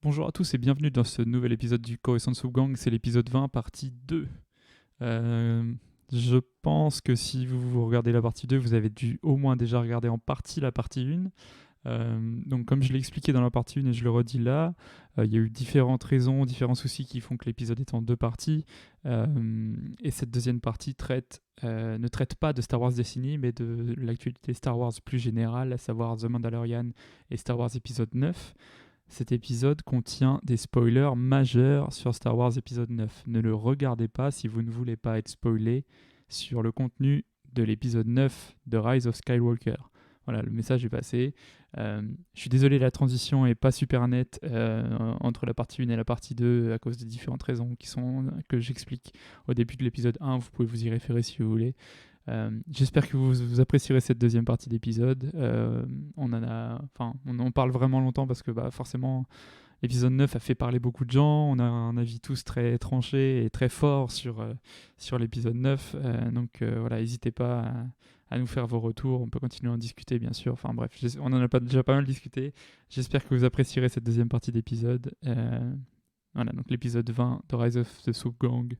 Bonjour à tous et bienvenue dans ce nouvel épisode du Coruscant Soup Gang, c'est l'épisode 20, partie 2. Je pense que si vous regardez la partie 2, vous avez dû au moins déjà regarder en partie la partie 1. Donc comme je l'ai expliqué dans la partie 1 et je le redis là, il y a eu différentes raisons, différents soucis qui font que l'épisode est en deux parties. Et cette deuxième partie ne traite pas de Star Wars Destiny, mais de l'actualité Star Wars plus générale, à savoir The Mandalorian et Star Wars épisode 9. Cet épisode contient des spoilers majeurs sur Star Wars épisode 9. Ne le regardez pas si vous ne voulez pas être spoilé sur le contenu de l'épisode 9 de Rise of Skywalker. Voilà, le message est passé. Je suis désolé, la transition n'est pas super nette entre la partie 1 et la partie 2 à cause de différentes raisons que j'explique au début de l'épisode 1. Vous pouvez vous y référer si vous voulez. J'espère que vous apprécierez cette deuxième partie d'épisode. On en parle vraiment longtemps parce que forcément l'épisode 9 a fait parler beaucoup de gens. On a un avis tous très tranché et très fort sur l'épisode 9. Donc voilà, n'hésitez pas à nous faire vos retours. On peut continuer à en discuter bien sûr. Enfin bref, on en a déjà pas mal discuté. J'espère que vous apprécierez cette deuxième partie d'épisode. Voilà, donc l'épisode 20 de Rise of the Soup Gang,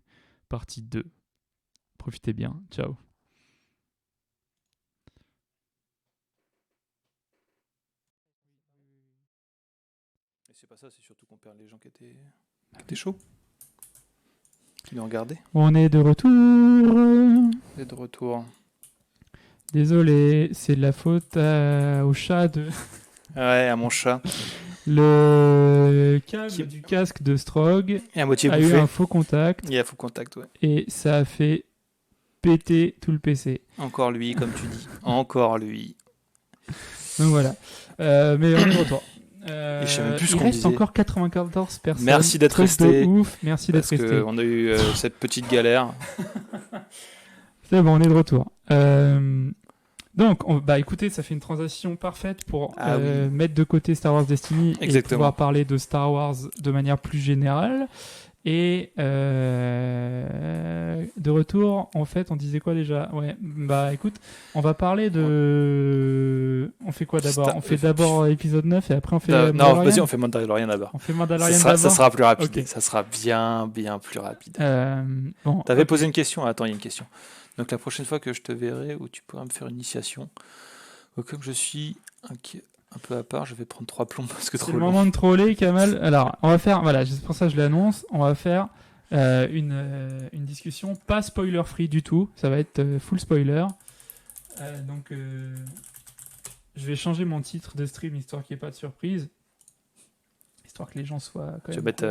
partie 2. Profitez bien. Ciao. C'est pas ça, c'est surtout qu'on perd les gens qui étaient chauds, qui nous regardaient. On est de retour. Vous êtes de retour. Désolé, c'est de la faute au chat de... Ouais, à mon chat. Le câble du casque de Strog Et à moitié a bouffé. eu un faux contact. Il y a faux contact, ouais. Et ça a fait péter tout le PC. Encore lui, comme tu dis. Encore lui. Donc voilà. Mais on est de retour. Je sais même plus ce il qu'on reste disait. encore 94 personnes. Merci d'être Truc resté. de ouf. Merci d'être Parce resté. qu'on a eu cette petite galère. C'est bon, on est de retour. Donc, écoutez, ça fait une transition parfaite pour oui. mettre de côté Star Wars Destiny et Exactement. pouvoir parler de Star Wars de manière plus générale. Et de retour, en fait, on disait quoi déjà ? Ouais, écoute, on va parler de... On fait quoi d'abord ? On fait d'abord épisode 9 et après on fait Non, vas-y, on fait Mandalorian d'abord. On fait Mandalorian d'abord. Ça sera plus rapide. Okay. Ça sera bien plus rapide. Bon, T'avais posé une question ? Attends, il y a une question. Donc la prochaine fois que je te verrai, où tu pourras me faire une initiation, comme je suis un peu à part, je vais prendre 3 plombs parce que trop long. C'est le moment de troller, Kamal. Alors, on va faire, voilà, c'est pour ça que je l'annonce, on va faire une discussion pas spoiler free du tout, ça va être full spoiler. Donc, je vais changer mon titre de stream histoire qu'il n'y ait pas de surprise, histoire que les gens soient quand même. Je vais mettre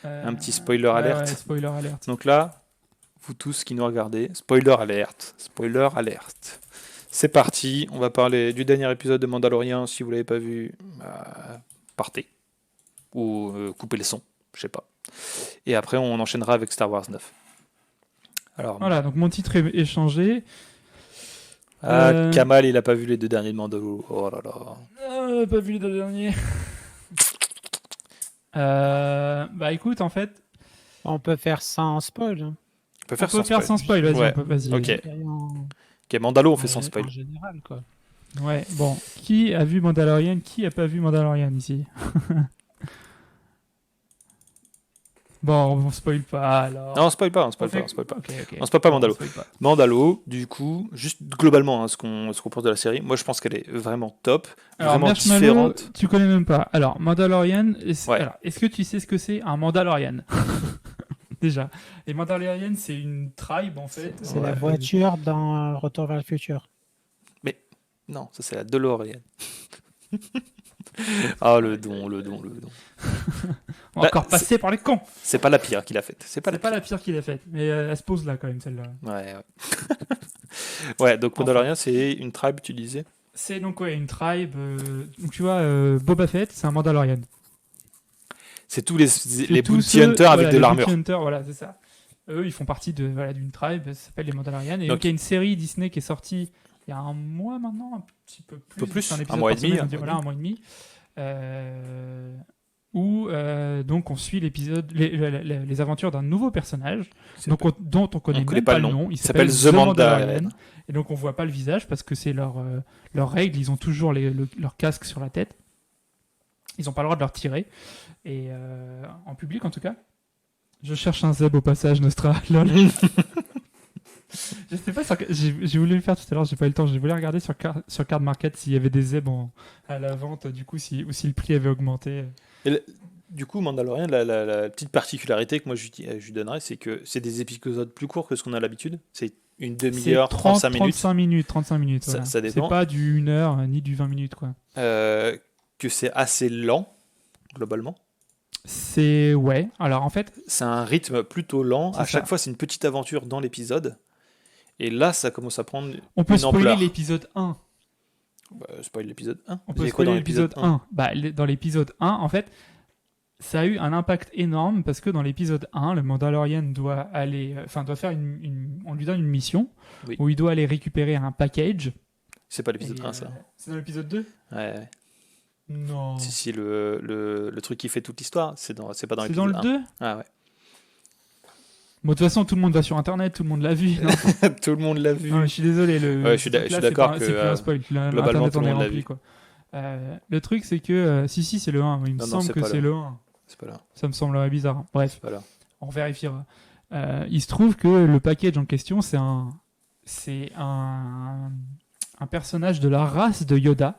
un petit spoiler alerte. Ouais, spoiler alerte. Donc là, vous tous qui nous regardez, spoiler alerte. C'est parti, on va parler du dernier épisode de Mandalorian. Si vous l'avez pas vu, partez. Ou coupez le son, je sais pas. Et après, on enchaînera avec Star Wars 9. Alors, voilà, donc mon titre est changé. Kamal, il a pas vu les 2 derniers de Mandalorian. Oh là là. Pas vu les 2 derniers. Écoute, en fait... On peut faire sans spoil. Hein. On peut faire sans spoil, vas-y. Ouais. Vas-y. Ok, Mandalo, on fait sans spoil. En général, quoi. Ouais, bon. Qui a vu Mandalorian ? Qui a pas vu Mandalorian ici ? Bon, on spoil pas alors. Non, on spoil pas. Okay. On spoil pas Mandalo. Spoil pas. Mandalo, du coup, juste globalement, ce qu'on pense de la série, moi je pense qu'elle est vraiment top, alors, vraiment différente. Tu connais même pas. Alors, Mandalorian, Ouais. Alors, est-ce que tu sais ce que c'est un Mandalorian ? Déjà. Et Mandalorian, c'est une tribe en fait. C'est la voiture dans Retour vers le futur. Mais non, ça c'est la DeLorean. Ah, le don. On va encore passer par les cons. C'est pas la pire qu'il a faite. C'est pas la pire qu'il a faite. Mais elle se pose là quand même celle-là. Ouais. Ouais, donc Mandalorian, c'est une tribe, tu disais ? C'est donc une tribe. Donc tu vois, Boba Fett, c'est un Mandalorian. C'est tous les bounty hunters avec de l'armure. Les bounty hunters, voilà, c'est ça. Eux, ils font partie d'une tribe, ça s'appelle les Mandalorians. Et donc, il y a une série Disney qui est sortie il y a un mois maintenant, un petit peu plus. Un mois et demi. Un mois et demi. Où donc on suit les aventures d'un nouveau personnage dont on connaît même pas le nom. Il s'appelle The Mandalorian. Et donc on voit pas le visage parce que c'est leur règle. Ils ont toujours leur casque sur la tête. Ils n'ont pas le droit de leur tirer. Et en public, en tout cas. Je cherche un Zeb au passage, Nostra. Lol. Je sais pas, j'ai voulu le faire tout à l'heure, j'ai pas eu le temps. J'ai voulu regarder sur Card Market s'il y avait des Zeb à la vente, du coup, ou si le prix avait augmenté. Du coup, Mandalorian, la petite particularité que moi je lui donnerais, c'est que c'est des épisodes plus courts que ce qu'on a l'habitude. C'est une demi-heure, 35 minutes. 35 minutes. Ça, Voilà. ça dépend. C'est pas du 1 heure ni du 20 minutes, quoi. Que c'est assez lent, globalement. Ouais. Alors en fait, C'est un rythme plutôt lent. C'est À chaque ça. fois, c'est une petite aventure dans l'épisode. Et là, ça commence à prendre on peut une spoiler ampleur. l'épisode 1. Spoil l'épisode 1. On Il y peut a quoi spoiler dans l'épisode 1. Dans l'épisode 1, en fait, ça a eu un impact énorme parce que dans l'épisode 1, le Mandalorian doit aller, doit faire on lui donne une mission Oui. où il doit aller récupérer un package. C'est pas l'épisode Et, 1, ça. C'est dans l'épisode 2 ? Ouais. Non. Si, le truc qui fait toute l'histoire, c'est pas dans C'est l'épisode dans le 1. 2 ? Ah ouais. Bon, de toute façon, tout le monde va sur Internet, tout le monde l'a vu. Non, Tout le monde l'a vu. non, je suis désolé. Ouais, je suis d'accord que, c'est plus un spoil. globalement, Internet tout le en est monde l'a rempli, vu. quoi. Le truc, c'est que... si, c'est le 1. Il me Non, semble c'est que pas c'est le le 1. C'est pas là. Ça me semblerait bizarre. Bref. C'est pas là. On vérifiera. Il se trouve que le package en question, c'est un personnage de la race de Yoda,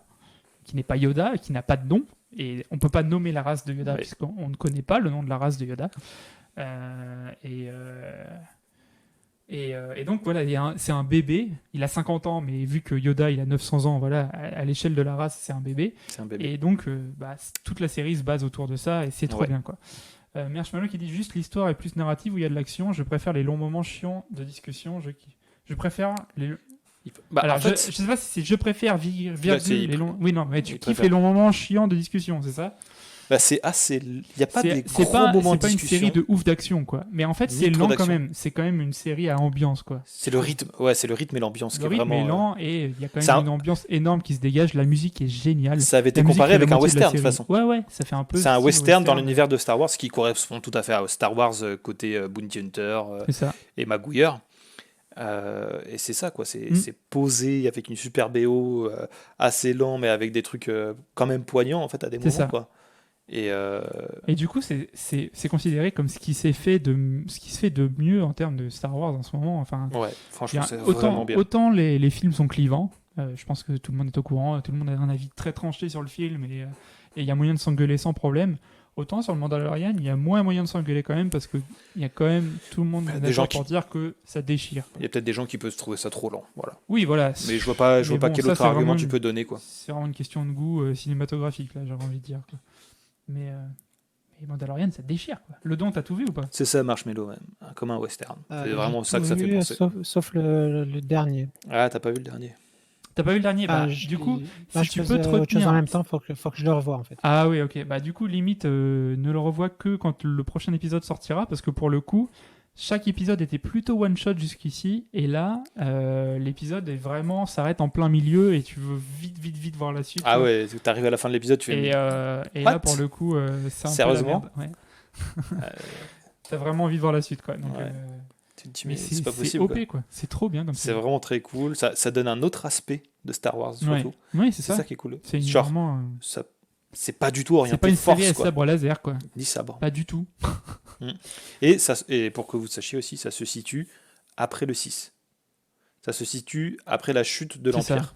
qui n'est pas Yoda, et qui n'a pas de nom. Et on peut pas nommer la race de Yoda, Ouais. puisqu'on ne connaît pas le nom de la race de Yoda. Et donc voilà, c'est un bébé. Il a 50 ans, mais vu que Yoda il a 900 ans, voilà, à l'échelle de la race, c'est un bébé. C'est un bébé. Et donc, toute la série se base autour de ça, et c'est trop Ouais. bien, quoi. Marshmallow qui dit juste l'histoire est plus narrative où il y a de l'action. Je préfère les longs moments chiants de discussion. Je préfère les. Alors, en fait, je sais pas si c'est je préfère c'est- les longs. Oui, non, mais tu il kiffes préfère. les longs moments chiants de discussion, c'est ça? c'est assez. Il n'y a pas des C'est gros pas, moments c'est de pas une discussion. série de ouf d'action, quoi. Mais en fait, Ni c'est trop lent quand d'action. même. C'est quand même une série à ambiance, quoi. C'est le rythme. Ouais, c'est le rythme et l'ambiance Le qui est rythme vraiment. est lent et il y a quand c'est même un- une ambiance énorme qui se dégage. La musique est géniale. Ça avait été La musique comparé fait la avec un moitié de la western, de toute série. façon. Ouais, ça fait un peu. C'est un style western dans l'univers de Star Wars qui correspond tout à fait à Star Wars côté Bounty Hunter C'est ça. et magouilleur. Et c'est ça, quoi. C'est posé avec une super BO assez lent, mais avec des trucs quand même poignants, en fait, à des C'est moments, ça. quoi. Et du coup, c'est considéré comme ce qui se fait de mieux en termes de Star Wars en ce moment. Enfin, Ouais, il y franchement, a c'est vraiment bien. autant les films sont clivants. Je pense que tout le monde est au courant. Tout le monde a un avis très tranché sur le film et il y a moyen de s'engueuler sans problème. Autant sur le Mandalorian, il y a moins moyen de s'engueuler quand même parce que il y a quand même tout le monde Des d'accord gens pour dire que ça déchire. Il y a peut-être des gens qui peuvent trouver ça trop lent, voilà. Oui, voilà. Mais je vois pas Mais bon, quel ça, autre c'est argument vraiment tu une- peux donner, quoi. C'est vraiment une question de goût cinématographique, là, j'aurais envie de dire, quoi. Mais Mandalorian, ça déchire, quoi. Le Don, t'as tout vu ou pas? C'est ça, Marshmallow, même. Comme un western. C'est J'ai vraiment ça tout que ça fait vu, penser. Sauf le dernier. Ah, t'as pas vu le dernier? T'as pas vu le dernier? Ah, Du coup, Là, si je tu faisais peux te autre chose retenir. en même temps, faut que je le revoie en fait. Ah oui, ok. Du coup, limite, ne le revois que quand le prochain épisode sortira, parce que pour le coup, chaque épisode était plutôt one shot jusqu'ici, et là, l'épisode s'arrête en plein milieu, et tu veux vite voir la suite. Ah quoi. ouais, t'arrives à la fin de l'épisode, tu Et, fais. et What là, pour le coup, c'est un Sérieusement peu la merde. Ouais. T'as vraiment envie de voir la suite, quoi. Donc, Ouais. Tu te dis, mais mais c'est pas c'est possible, OP, quoi. quoi. C'est trop bien comme C'est ça. vraiment très cool. Ça donne un autre aspect de Star Wars, Ouais, surtout. ouais c'est C'est ça. ça qui est cool. C'est Genre, vraiment. c'est pas du tout orienté C'est pas une série force, à quoi. sabre laser, quoi. Ni sabre. Pas du tout. Et pour que vous sachiez aussi, ça se situe après le 6. Ça se situe après la chute de C'est ça. l'Empire.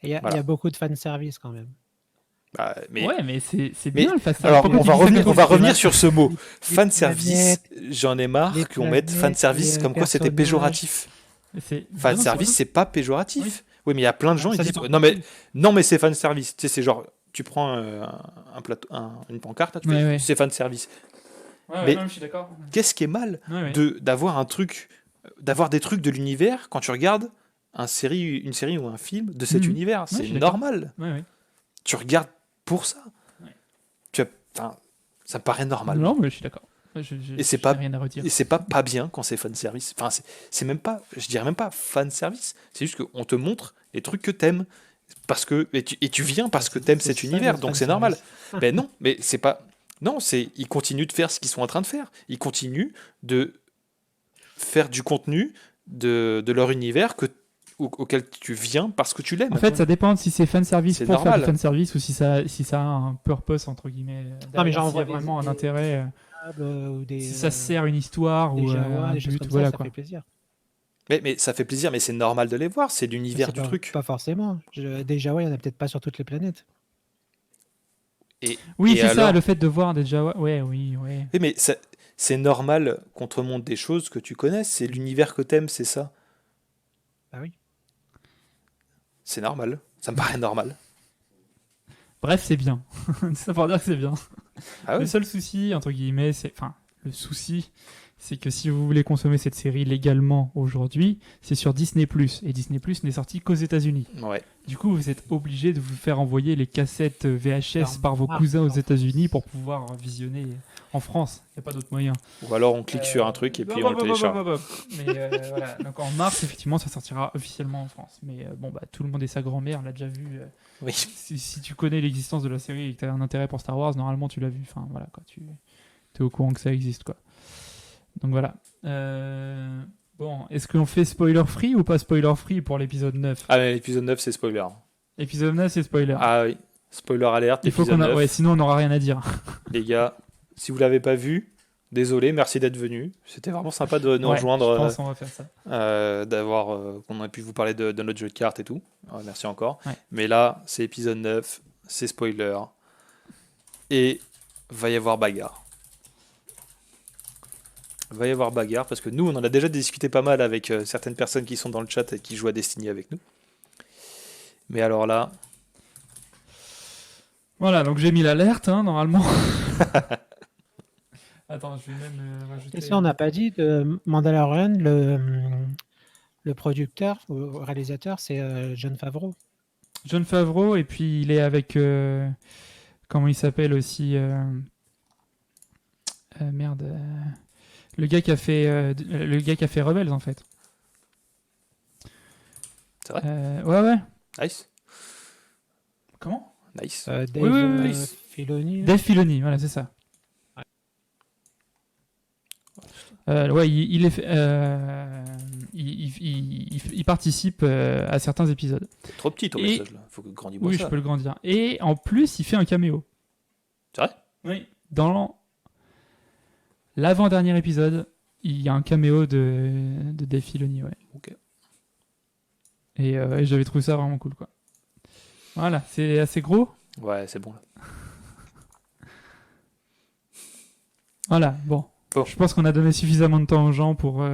Il y a Voilà. beaucoup de fanservice quand même. Bah, mais Ouais, mais c'est mais- bien le face. alors, Pourquoi on tu va dis ça revenir, comme on va ça, revenir Max sur ce mot. Fanservice, planètes, j'en ai marre les qu'on mette planètes, fanservice les comme quoi c'était personnages. péjoratif. C'est Fanservice, c'est pas péjoratif. Oui. Oui, mais il y a plein de gens, Ça ils disent dépend. non, mais c'est fanservice. Tu sais, c'est genre, tu prends un plateau, une pancarte, là, tu Ouais, fais, ouais. c'est fanservice. Ouais, Mais- non, je suis d'accord. Qu'est-ce qui est mal Ouais, ouais. d'avoir d'avoir des trucs de l'univers quand tu regardes une série ou un film de cet Mhm. univers? Ouais, C'est je suis d'accord. normal. Ouais, ouais. Tu regardes pour ça. Ouais. Enfin, ça me paraît normal. Non, mais je suis d'accord. Et c'est j'ai pas- rien à redire. Et c'est pas bien quand c'est fanservice. Enfin, c'est même pas, je dirais même pas fanservice. C'est juste qu'on te montre les trucs que t'aimes. Et tu viens parce que t'aimes C'est cet ça, univers, le donc c'est fanservice. normal. Ben non, mais c'est pas. Non, ils continuent de faire ce qu'ils sont en train de faire. Ils continuent de faire du contenu de leur univers que auquel tu viens parce que tu l'aimes. En fait, ça dépend si c'est fanservice C'est pour faire normal. du fanservice ou si ça a un purpose, entre guillemets. Non, mais derrière, genre, on s'il y a voit vraiment un intérêt. ou des, Si ça sert une histoire des ou Jawa, un des choses but, comme voilà ça quoi. fait plaisir. Mais ça fait plaisir, mais c'est normal de les voir. C'est l'univers C'est du pas, truc. Pas forcément. Des Jawa, il n'y en a peut-être pas sur toutes les planètes. Oui, Et c'est ça, alors le fait de voir des Jawa. Ouais, oui. Oui, mais c'est normal qu'on te remonte des choses que tu connais. C'est l'univers que t'aimes, c'est ça. Bah oui. C'est normal. Ça me paraît normal. Bref, c'est bien. Ça pour dire que c'est bien. Ah Le ouais. seul souci, entre guillemets, le souci, c'est que si vous voulez consommer cette série légalement aujourd'hui, c'est sur Disney+. Et Disney+, n'est sorti qu'aux États-Unis. Ouais. Du coup, vous êtes obligé de vous faire envoyer les cassettes VHS Alors, par vos ah, cousins aux en États-Unis pour pouvoir visionner en France. Il n'y a pas d'autre moyen. Ou alors on clique sur un truc et puis on le télécharge. Mais voilà. Donc en mars, effectivement, ça sortira officiellement en France. Mais bon, bah, tout le monde et sa grand-mère l'a déjà vu. Oui. Si tu connais l'existence de la série et que tu as un intérêt pour Star Wars, normalement tu l'as vu. Enfin voilà, quoi, tu es au courant que ça existe, quoi. Donc voilà. Bon, est-ce qu'on fait spoiler free ou pas spoiler free pour l'épisode 9? Ah, mais l'épisode 9, c'est spoiler. Épisode 9, c'est spoiler. Ah oui. Spoiler alerte. Il faut épisode qu'on a... 9. Ouais, sinon on n'aura rien à dire. Les gars, si vous l'avez pas vu, désolé, merci d'être venu. C'était vraiment sympa de nous Ouais, rejoindre. je pense qu'on va faire ça. Qu'on a pu vous parler de notre jeu de cartes et tout. Merci encore. Ouais. Mais là, c'est épisode 9, c'est spoiler. Et va y avoir bagarre. Va y avoir bagarre parce que nous, on en a déjà discuté pas mal avec certaines personnes qui sont dans le chat et qui jouent à Destiny avec nous. Mais alors là, Voilà, donc j'ai mis l'alerte, hein, normalement. Attends, je vais même rajouter... Et ça, on n'a pas dit de Mandalorian, le producteur ou réalisateur, c'est Jon Favreau. Jon Favreau, et puis il est avec... comment il s'appelle aussi merde... le gars qui a fait Rebels, en fait. C'est vrai Ouais. nice. Comment Nice. Dave oui. Filoni. Dave Filoni, voilà, c'est ça. Ouais, il participe à certains épisodes. C'est trop petit ton Et- message là. Faut que grandis-moi Oui, ça. je peux le grandir. Et en plus, il fait un caméo. C'est vrai Oui. Dans l'avant-dernier épisode, il y a un caméo de Dave Filoni, ouais. Ok. Et j'avais trouvé ça vraiment cool, quoi. Voilà, c'est assez gros. Ouais, c'est bon là. Voilà, bon. Bon. Je pense qu'on a donné suffisamment de temps aux gens pour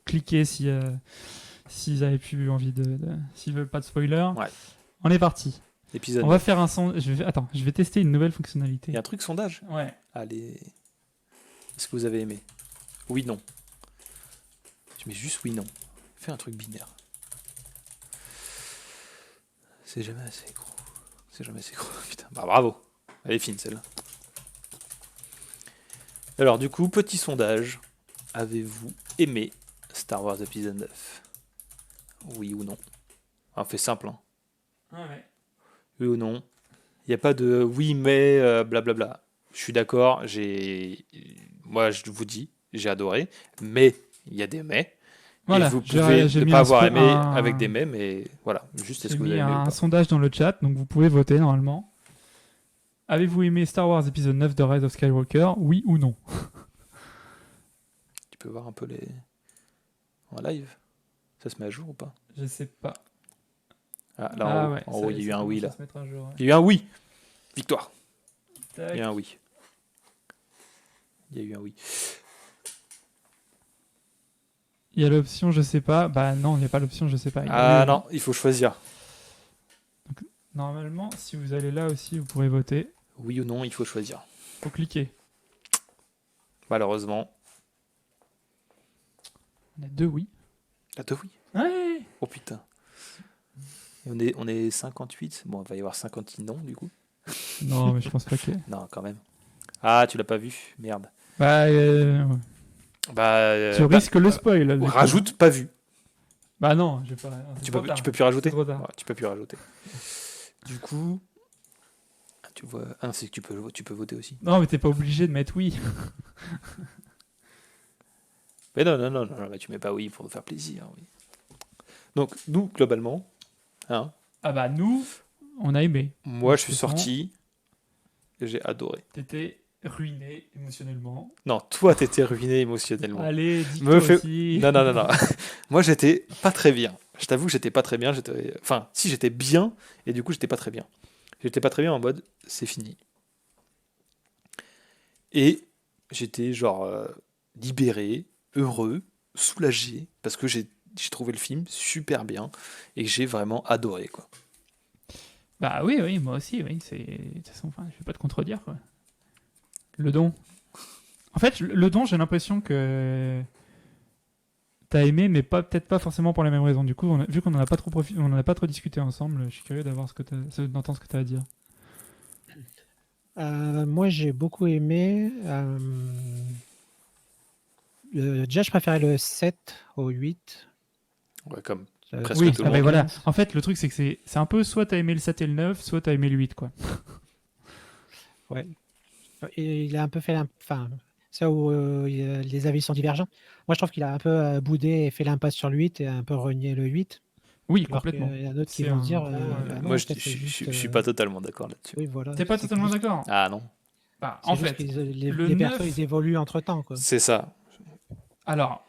cliquer s'ils avaient plus envie s'ils veulent pas de spoiler. Ouais. On est parti. Épisode On va faire un son. Attends, je vais tester une nouvelle fonctionnalité. Il y a un truc sondage. Ouais. Allez. Est-ce que vous avez aimé? Oui, non. Tu mets juste oui, non. Fais un truc binaire. C'est jamais assez gros. C'est jamais assez gros. Putain, bah bravo. Elle est fine celle-là. Alors du coup, petit sondage. Avez-vous aimé Star Wars épisode 9? Oui ou non? On fait simple, hein. Ouais. Oui ou non? Il n'y a pas de oui mais blablabla. Je suis d'accord, moi je vous dis, j'ai adoré, mais il y a des mais. Voilà, Et vous pouvez j'ai ne mis pas un avoir spo- aimé un- avec des mais, mais voilà, juste est-ce J'ai que vous mis avez aimé ou un pas? sondage dans le chat, donc vous pouvez voter normalement. Avez-vous aimé Star Wars épisode 9 de Rise of Skywalker? Oui ou non? Tu peux voir un peu les en live? Ça se met à jour ou pas? Je sais pas. Ah, là en haut, il y a eu un oui là. Il y a eu un oui. Victoire. Il y a eu un oui. Il y a eu un oui. Il y a l'option je sais pas. Bah non, il n'y a pas l'option je sais pas. Il y a Ah eu- non, il faut choisir. Normalement, si vous allez là aussi, vous pourrez voter. Oui ou non, il faut choisir. Faut cliquer. Malheureusement. On a 2 oui. Ah toi oui. Ouais. Oh putain. On est 58. Bon, il va y avoir 56 non du coup. Non, mais je pense pas que. Non, quand même. Ah, tu l'as pas vu. Merde. Bah, ouais. Bah, Tu risques le spoil. là, du coup. rajoute pas vu. Bah non, je vais pas. Tu peux plus rajouter. C'est trop tard. Ouais, tu peux plus rajouter. Du coup, tu vois. Ah, c'est que tu peux voter aussi. Non, mais t'es pas obligé de mettre oui. Mais non, bah, tu mets pas oui pour nous faire plaisir. Oui. Donc, nous, globalement, hein, Ah bah nous, on a aimé. moi, je suis Franchement, sorti et j'ai adoré. T'étais ruiné émotionnellement. Non, toi, t'étais ruiné émotionnellement. Allez, dis Me toi fais- aussi. Non, non, non, non. Moi, j'étais pas très bien. Je t'avoue que j'étais pas très bien. Enfin, si, j'étais bien, et du coup, j'étais pas très bien. J'étais pas très bien en mode, c'est fini. Et j'étais genre libéré, heureux, soulagé, parce que j'ai trouvé le film super bien, et que j'ai vraiment adoré, quoi. Bah oui, oui, moi aussi, oui. De toute façon, enfin, je vais pas te contredire, quoi. Le don. En fait, le don, j'ai l'impression que t'as aimé, mais peut-être pas forcément pour les mêmes raisons. Du coup, vu qu'on en a pas trop on en a pas trop discuté ensemble, je suis curieux d'entendre ce que t'as à dire. Moi, j'ai beaucoup aimé. Déjà, je préférais le 7 au 8. Ouais, comme Euh, presque Oui, tout le ah ben monde. voilà. En fait, le truc, c'est que c'est un peu soit t'as aimé le 7 et le 9, soit t'as aimé le 8, quoi. Ouais. Et il a un peu fait. Enfin, ça où les avis sont divergents. Moi, je trouve qu'il a un peu boudé et fait l'impasse sur le 8 et un peu renié le 8. Oui, Alors complètement. qu'il y en a d'autres qui C'est vont un se dire gros, bah Moi, non, je, peut-être je, c'est je, juste. je suis pas totalement d'accord là-dessus. Oui, voilà. T'es pas C'est totalement juste, d'accord. Ah non, Bah, c'est en juste fait, que le les persos 9, ils évoluent entre temps, quoi. c'est ça. alors,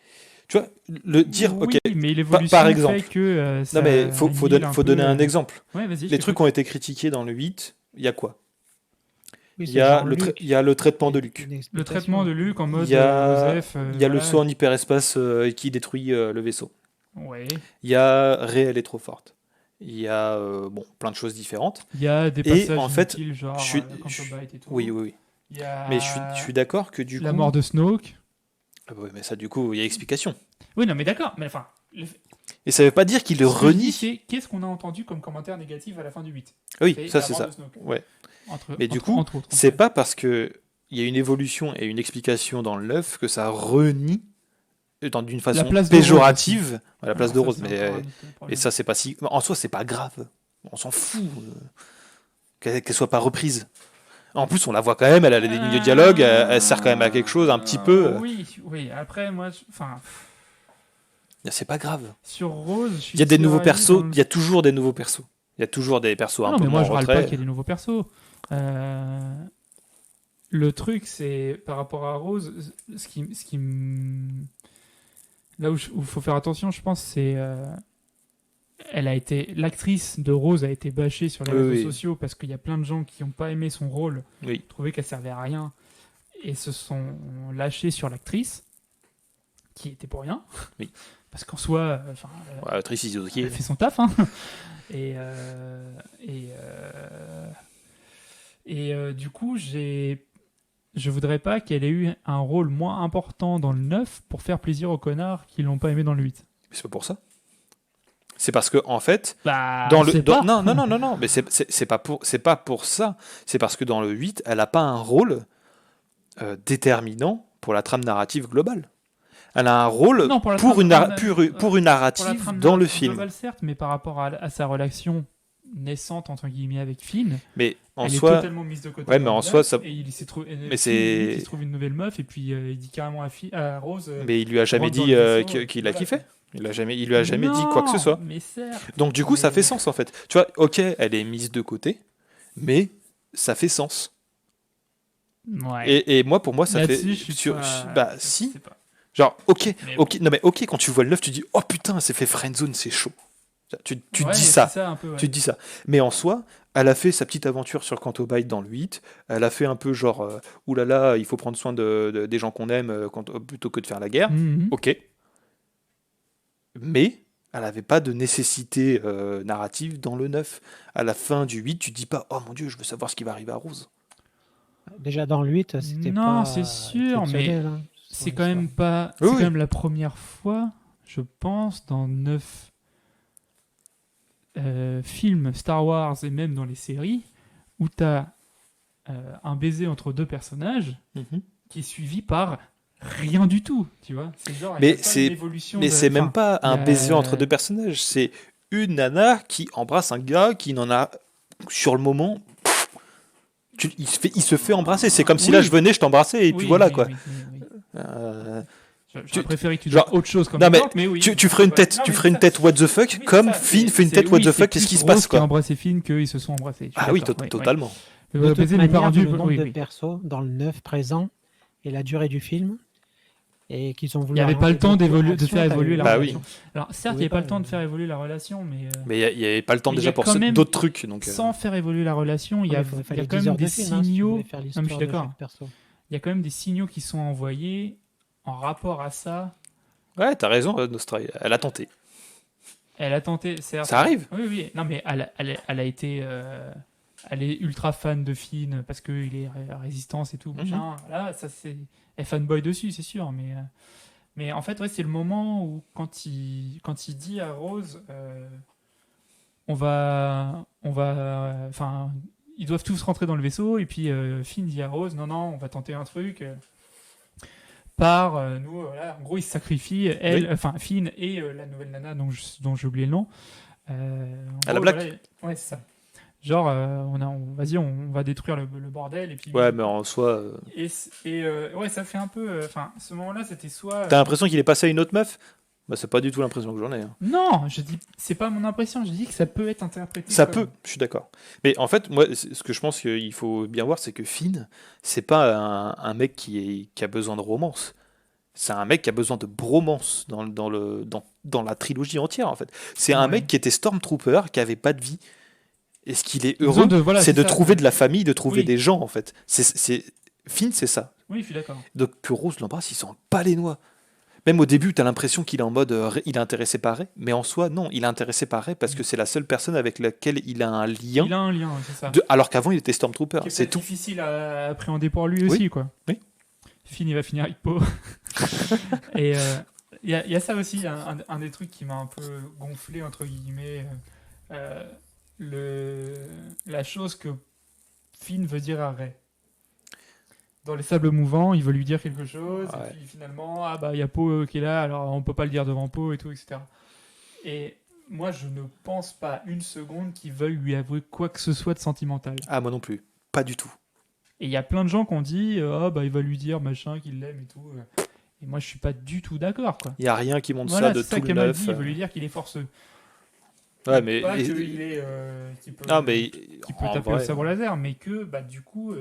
Tu vois, le dire, ok, oui, mais par l'évolution exemple. fait que Non, ça mais faut annihile un donner peu. un exemple. Ouais, vas-y, je Les trucs t'écoute. ont été critiqués dans le 8, il y a quoi? Oui, Il y c'est a Jean-Luc. il y a le traitement de Une Luc. Le explication. traitement de Luke en Il mode y a, Joseph, il y a le voilà. saut en hyperespace qui détruit le vaisseau. Ouais. Il y a Rey, elle est trop forte. Il y a bon, plein de choses différentes. Il y a des Et passages en fait, inutiles, genre je suis, Canto Bight et tout. oui, oui, oui. Il y a Mais je suis d'accord que du la coup. mort de Snoke. Ah bah oui, mais ça, du coup, il y a explication. Oui, non, mais d'accord. Mais enfin, Et ça veut pas dire qu'il le ce que je dis, renie. c'est qu'est-ce qu'on a entendu comme commentaire négatif à la fin du 8? Oui, C'est ça, la c'est mort ça. de Snoke. Ouais. Entre, Mais du entre- coup, entre autres. c'est pas parce que il y a une évolution et une explication dans le 9 que ça renie d'une façon place de Rose péjorative à la place Alors, de ça, Rose. c'est Mais, encore un autre et problème. ça, c'est pas si. En soi, c'est pas grave. On s'en fout qu'elle soit pas reprise. En plus, on la voit quand même, elle a des lignes de dialogue, elle sert quand même à quelque chose un petit peu. Oui, oui. Après, moi, enfin, C'est pas grave. sur Rose, je suis Il y a des nouveaux tiraillé persos, dans le- il y a toujours des nouveaux persos. Il y a toujours des persos Ah un non, peu mais moi, moins je en râle pas retrait. qu'il y ait des nouveaux persos. Le truc, c'est par rapport à Rose, là où il faut faire attention, je pense, c'est l'actrice de Rose a été bâchée sur les Oui, réseaux oui. sociaux parce qu'il y a plein de gens qui n'ont pas aimé son rôle, Oui. trouvaient qu'elle servait à rien et se sont lâchés sur l'actrice qui était pour rien. Oui. Parce qu'en soi, Ouais, Tracy Suzuki. elle fait son taf, hein. Du coup, je voudrais pas qu'elle ait eu un rôle moins important dans le 9 pour faire plaisir aux connards qui l'ont pas aimé dans le 8. C'est pas pour ça. C'est parce que en fait, Bah, dans on le sait dans- pas. non, mais c'est pas pour ça. C'est parce que dans le 8, elle a pas un rôle déterminant pour la trame narrative globale. Elle a un rôle Non, pour la pour trame- une pour la narrative trame dans le narrative film. globale, certes, mais par rapport à sa relation naissante entre guillemets avec Finn, Mais en elle est soi, totalement mise de côté. Ouais, mais dans en le soi, 9, ça- et il s'est trouvé. Mais Finn, c'est- il se trouve une nouvelle meuf et puis il dit carrément à Rose. mais il lui a jamais rentre dans dit le vaisseau, qu'il a voilà. kiffé. Il lui a jamais dit quoi que ce soit. Mais certes. Donc du coup, ça Mais- fait sens en fait. Tu vois, ok, elle est mise de côté, mais ça fait sens. Ouais. Et moi, pour moi, ça fait. Là-dessus, je suis pas- Bah je si. sais pas. Genre, ok, Mais ok, non mais ok, quand tu vois le 9, tu dis, oh putain, c'est fait friendzone, c'est chaud. Tu te Ouais, dis c'est ça. un peu, ouais. Tu te dis ça. Mais en soi, elle a fait sa petite aventure sur Canto Bight dans le 8. Elle a fait un peu genre, oulala, il faut prendre soin des gens qu'on aime plutôt que de faire la guerre. Mhm. Ok. Mais elle n'avait pas de nécessité narrative dans le 9. À la fin du 8, tu dis pas, oh mon dieu, je veux savoir ce qui va arriver à Rose. Déjà dans le 8, c'était Non, pas c'est sûr, exceptionnel, hein, C'est son quand même histoire. pas. Oui, C'est oui. quand même la première fois, je pense, dans 9 films Star Wars et même dans les séries, où tu as un baiser entre deux personnages qui est suivi par rien du tout, tu vois. C'est genre, il Mais y a pas c'est- une évolution Mais de- c'est même enfin, pas un il y a- baiser entre deux personnages, c'est une nana qui embrasse un gars qui n'en a sur le moment. Il se fait embrasser. C'est comme si là Oui. je venais, je t'embrassais et puis Oui, voilà oui, quoi. oui, oui, oui. Euh, J'aurais préféré que tu genre- dises autre chose comme Non, mais exemple, mais oui. tu ferais une Ouais. tête, Non, tu mais ferais une ça- tête what the fuck, oui, comme ça, Finn c'est- fait une c'est- tête what oui, the c'est fuck, plus qu'est-ce qui se Rose passe, qui a quoi. embrassé Finn qu'ils se sont embrassés. Je suis Ah oui, d'accord, ouais. totalement. Le De toute baiser n'est pas manière, rendu. vu le nombre Oui, de oui. persos dans le 9 présent et la durée du film, et qu'ils ont Il voulu n'y avait pas le orienter temps beaucoup de action, faire évoluer la Bah relation. oui. Alors, certes, il n'y pouvez avait pas le pas, temps de faire évoluer la relation, mais Mais il n'y avait pas le temps Mais déjà il y a pour quand même- d'autres trucs. Donc, sans faire évoluer la relation, il y a, il il y fallait a quand 10 même heures des de film, hein, si tu signaux. voulais faire Non, mais je l'histoire suis de d'accord. chaque perso. Il y a quand même des signaux qui sont envoyés en rapport à ça. Ouais, t'as raison, Nostra. Elle a tenté. Elle a tenté, certes. Ça arrive. Oui, oui. Non, mais elle a été. Elle est ultra fan de Finn parce qu'il est résistance et tout. Machin. Là, ça c'est. Elle est fanboy dessus, c'est sûr. Mais en fait, ouais, c'est le moment où quand il dit à Rose, enfin, ils doivent tous rentrer dans le vaisseau et puis Finn dit à Rose, non, on va tenter un truc. Nous, voilà, en gros, ils se sacrifient, elle, Oui. enfin Finn et la nouvelle nana dont j'ai oublié le nom. En À la gros, blague. voilà, ouais, c'est ça. Genre, vas-y, on va détruire le bordel et puis. Ouais, mais en soi. Ouais, ça fait un peu. Enfin, ce moment-là, c'était soit. T'as l'impression qu'il est passé à une autre meuf? Bah, c'est pas du tout l'impression que j'en ai. Hein. Non, je dis, c'est pas mon impression. Je dis que ça peut être interprété. Ça comme- peut, je suis d'accord. Mais en fait, moi, ce que je pense qu'il faut bien voir, c'est que Finn, c'est pas un mec qui a besoin de romance. C'est un mec qui a besoin de bromance dans la trilogie entière, en fait. C'est un Ouais. mec qui était Stormtrooper, qui avait pas de vie. Et ce qu'il est Ils ont heureux, voilà, c'est de ça. trouver de la famille, de trouver Oui. des gens, en fait. Finn, c'est ça. Oui, je suis d'accord. Donc que Rose l'embrasse, il sent pas les noix. Même au début, tu as l'impression qu'il est en mode il est intéressé par Rey, mais en soi, non, il est intéressé par Rey parce que c'est la seule personne avec laquelle il a un lien, Il a un lien, c'est ça. alors qu'avant il était Stormtrooper, Qui est c'est peut-être tout. difficile à appréhender pour lui Oui. aussi, quoi. Oui. Finn, il va finir avec Poe. Et il y a ça aussi, un des trucs qui m'a un peu gonflé, entre guillemets, la chose que Finn veut dire à Rey. Dans les sables mouvants, il veut lui dire quelque chose, Ouais. et puis finalement, il y a Poe qui est là, alors on peut pas le dire devant Poe et tout, etc. Et moi, je ne pense pas une seconde qu'il veuille lui avouer quoi que ce soit de sentimental. Ah, moi non plus, pas du tout. Et il y a plein de gens qui ont dit, il va lui dire machin, qu'il l'aime et tout. Et moi, je suis pas du tout d'accord, quoi. Il y a rien qui montre Voilà, ça de c'est ça tout le qu'Amal neuf. dit, il veut lui dire qu'il est forceux. Ouais, mais Pas qu'il est, qu'il peut, non, mais qu'il peut en taper vrai, au sabre laser, mais que, du coup,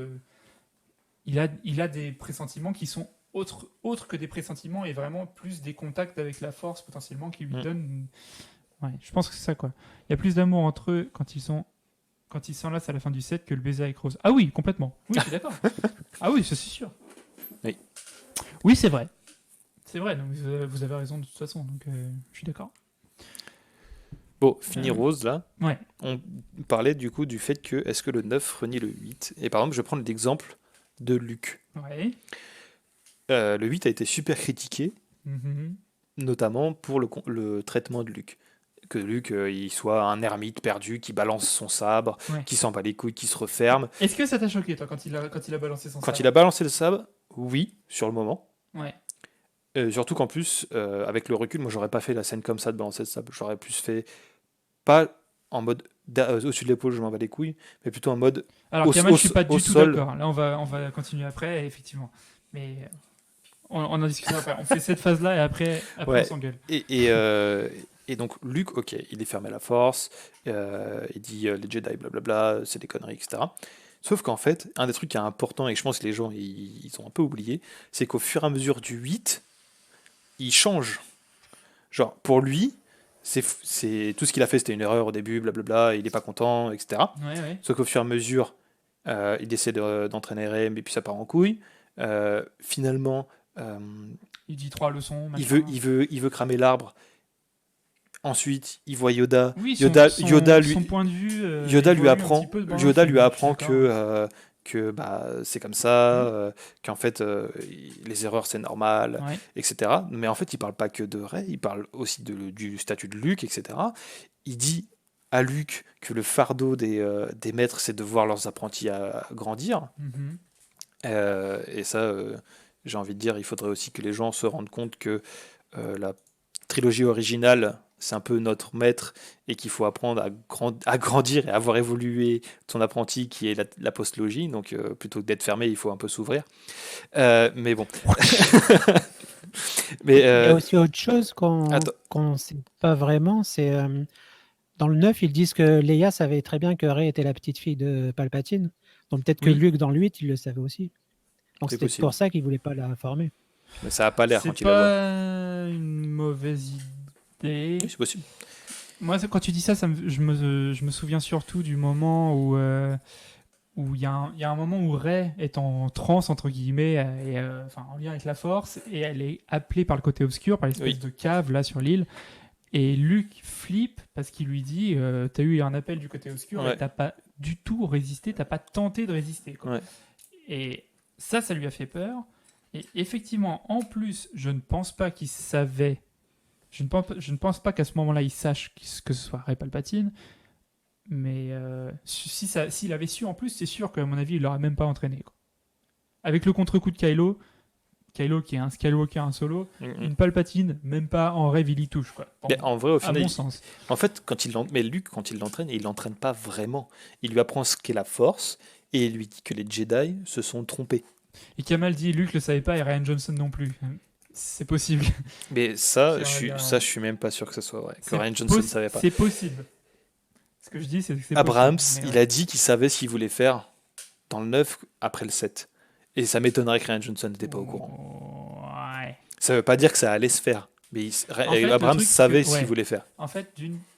il a des pressentiments qui sont autres que des pressentiments et vraiment plus des contacts avec la force potentiellement qui lui donnent. Ouais, je pense que c'est ça, quoi. Il y a plus d'amour entre eux quand ils s'enlacent à la fin du set que le baiser avec Rose. Ah oui, complètement. Oui, je suis d'accord. Ah oui, ça c'est sûr. Oui. Oui, c'est vrai. C'est vrai, donc vous avez raison de toute façon, donc je suis d'accord. Bon, fini Rose là. Ouais. On parlait du coup du fait que est-ce que le 9 renie le 8? Et par exemple, je vais prendre l'exemple de Luke. Ouais. Le 8 a été super critiqué, Mhm. notamment pour le traitement de Luke. Que Luke, il soit un ermite perdu qui balance son sabre, Ouais. qui s'en bat les couilles, qui se referme. Est-ce que ça t'a choqué, toi, quand il a balancé son Quand sabre il a balancé le sabre, oui, sur le moment. Ouais. Surtout qu'en plus, avec le recul, moi j'aurais pas fait la scène comme ça de balancer le sabre. J'aurais plus fait, pas en mode au-dessus de l'épaule, je m'en bats les couilles, mais plutôt en mode Alors, Au- Kamal, au- je suis pas au du tout sol. d'accord. Là, on va continuer après, effectivement. Mais on en discutera après. On fait cette phase-là et après Ouais. on s'engueule. Et donc Luke, ok, il est fermé à la force, il dit les Jedi, blablabla, c'est des conneries, etc. Sauf qu'en fait, un des trucs qui est important et que je pense que les gens ils ont un peu oublié, c'est qu'au fur et à mesure du 8, il change. Genre, pour lui, c'est tout ce qu'il a fait, c'était une erreur au début, blablabla, il est pas content, etc. Ouais. Sauf qu'au fur et à mesure, il essaie d'entraîner Rey, mais puis ça part en couille. Finalement, Il dit 3 leçons. il machin. veut cramer l'arbre. Ensuite, il voit Yoda. Oui, Yoda lui, son point de vue. Yoda lui évolue un apprend, petit peu dans le Yoda film, lui je suis apprend d'accord. que c'est comme ça, qu'en fait les erreurs c'est normal, Ouais. etc. Mais en fait, il parle pas que de Rey, il parle aussi du statut de Luke, etc. Il dit à Luke que le fardeau des maîtres, c'est de voir leurs apprentis grandir. Mhm. Et ça, j'ai envie de dire, il faudrait aussi que les gens se rendent compte que la trilogie originale, c'est un peu notre maître et qu'il faut apprendre à grandir et à avoir évolué son apprenti qui est la postlogie. Donc, plutôt que d'être fermé, il faut un peu s'ouvrir. Mais bon. Mais Il y a aussi autre chose attends. qu'on sait pas vraiment, c'est dans le 9, ils disent que Leia savait très bien que Rey était la petite fille de Palpatine. Donc peut-être que Oui. Luke, dans le 8, il le savait aussi. Donc C'est c'était possible. pour ça qu'il voulait pas la former. Mais ça a pas l'air C'est quand il la voit. pas une mauvaise idée. Oui, c'est possible. Moi, quand tu dis ça, je me souviens surtout du moment où il y a un moment où Rey est en transe, entre guillemets, et, enfin, en lien avec la Force, et elle est appelée par le côté obscur, par l'espèce Oui. de cave là sur l'île. Et Luke flippe parce qu'il lui dit t'as eu un appel du côté obscur Ouais. et t'as pas du tout résisté, t'as pas tenté de résister. Quoi. Ouais. Et ça lui a fait peur. Et effectivement, en plus, je ne pense pas qu'il savait. Je ne pense pas qu'à ce moment-là, il sache que ce soit Rey Palpatine. Mais s'il avait su en plus, c'est sûr qu'à mon avis, il l'aurait même pas entraîné. Quoi. Avec le contre-coup de Kylo qui est un Skywalker, un solo, une Palpatine, même pas en rêve, il y touche. Quoi. Mais en vrai, au À final, mon sens. en fait, mais Luke, quand il l'entraîne, il l'entraîne pas vraiment. Il lui apprend ce qu'est la Force et il lui dit que les Jedi se sont trompés. Et Kamal dit Luke le savait pas et Ryan Johnson non plus. C'est possible. Mais ça, Qui je suis même pas sûr que ce soit vrai. Que Ryan Johnson ne savait pas. C'est possible. Ce que je dis, c'est que c'est Abrams, possible. il a dit qu'il savait ce qu'il voulait faire dans le 9 après le 7. Et ça m'étonnerait que Ryan Johnson n'était pas au courant. Ouais. Ça veut pas dire que ça allait se faire. Mais fait, Abrams le truc, savait c'est que- ce qu'il ouais. voulait faire. En fait,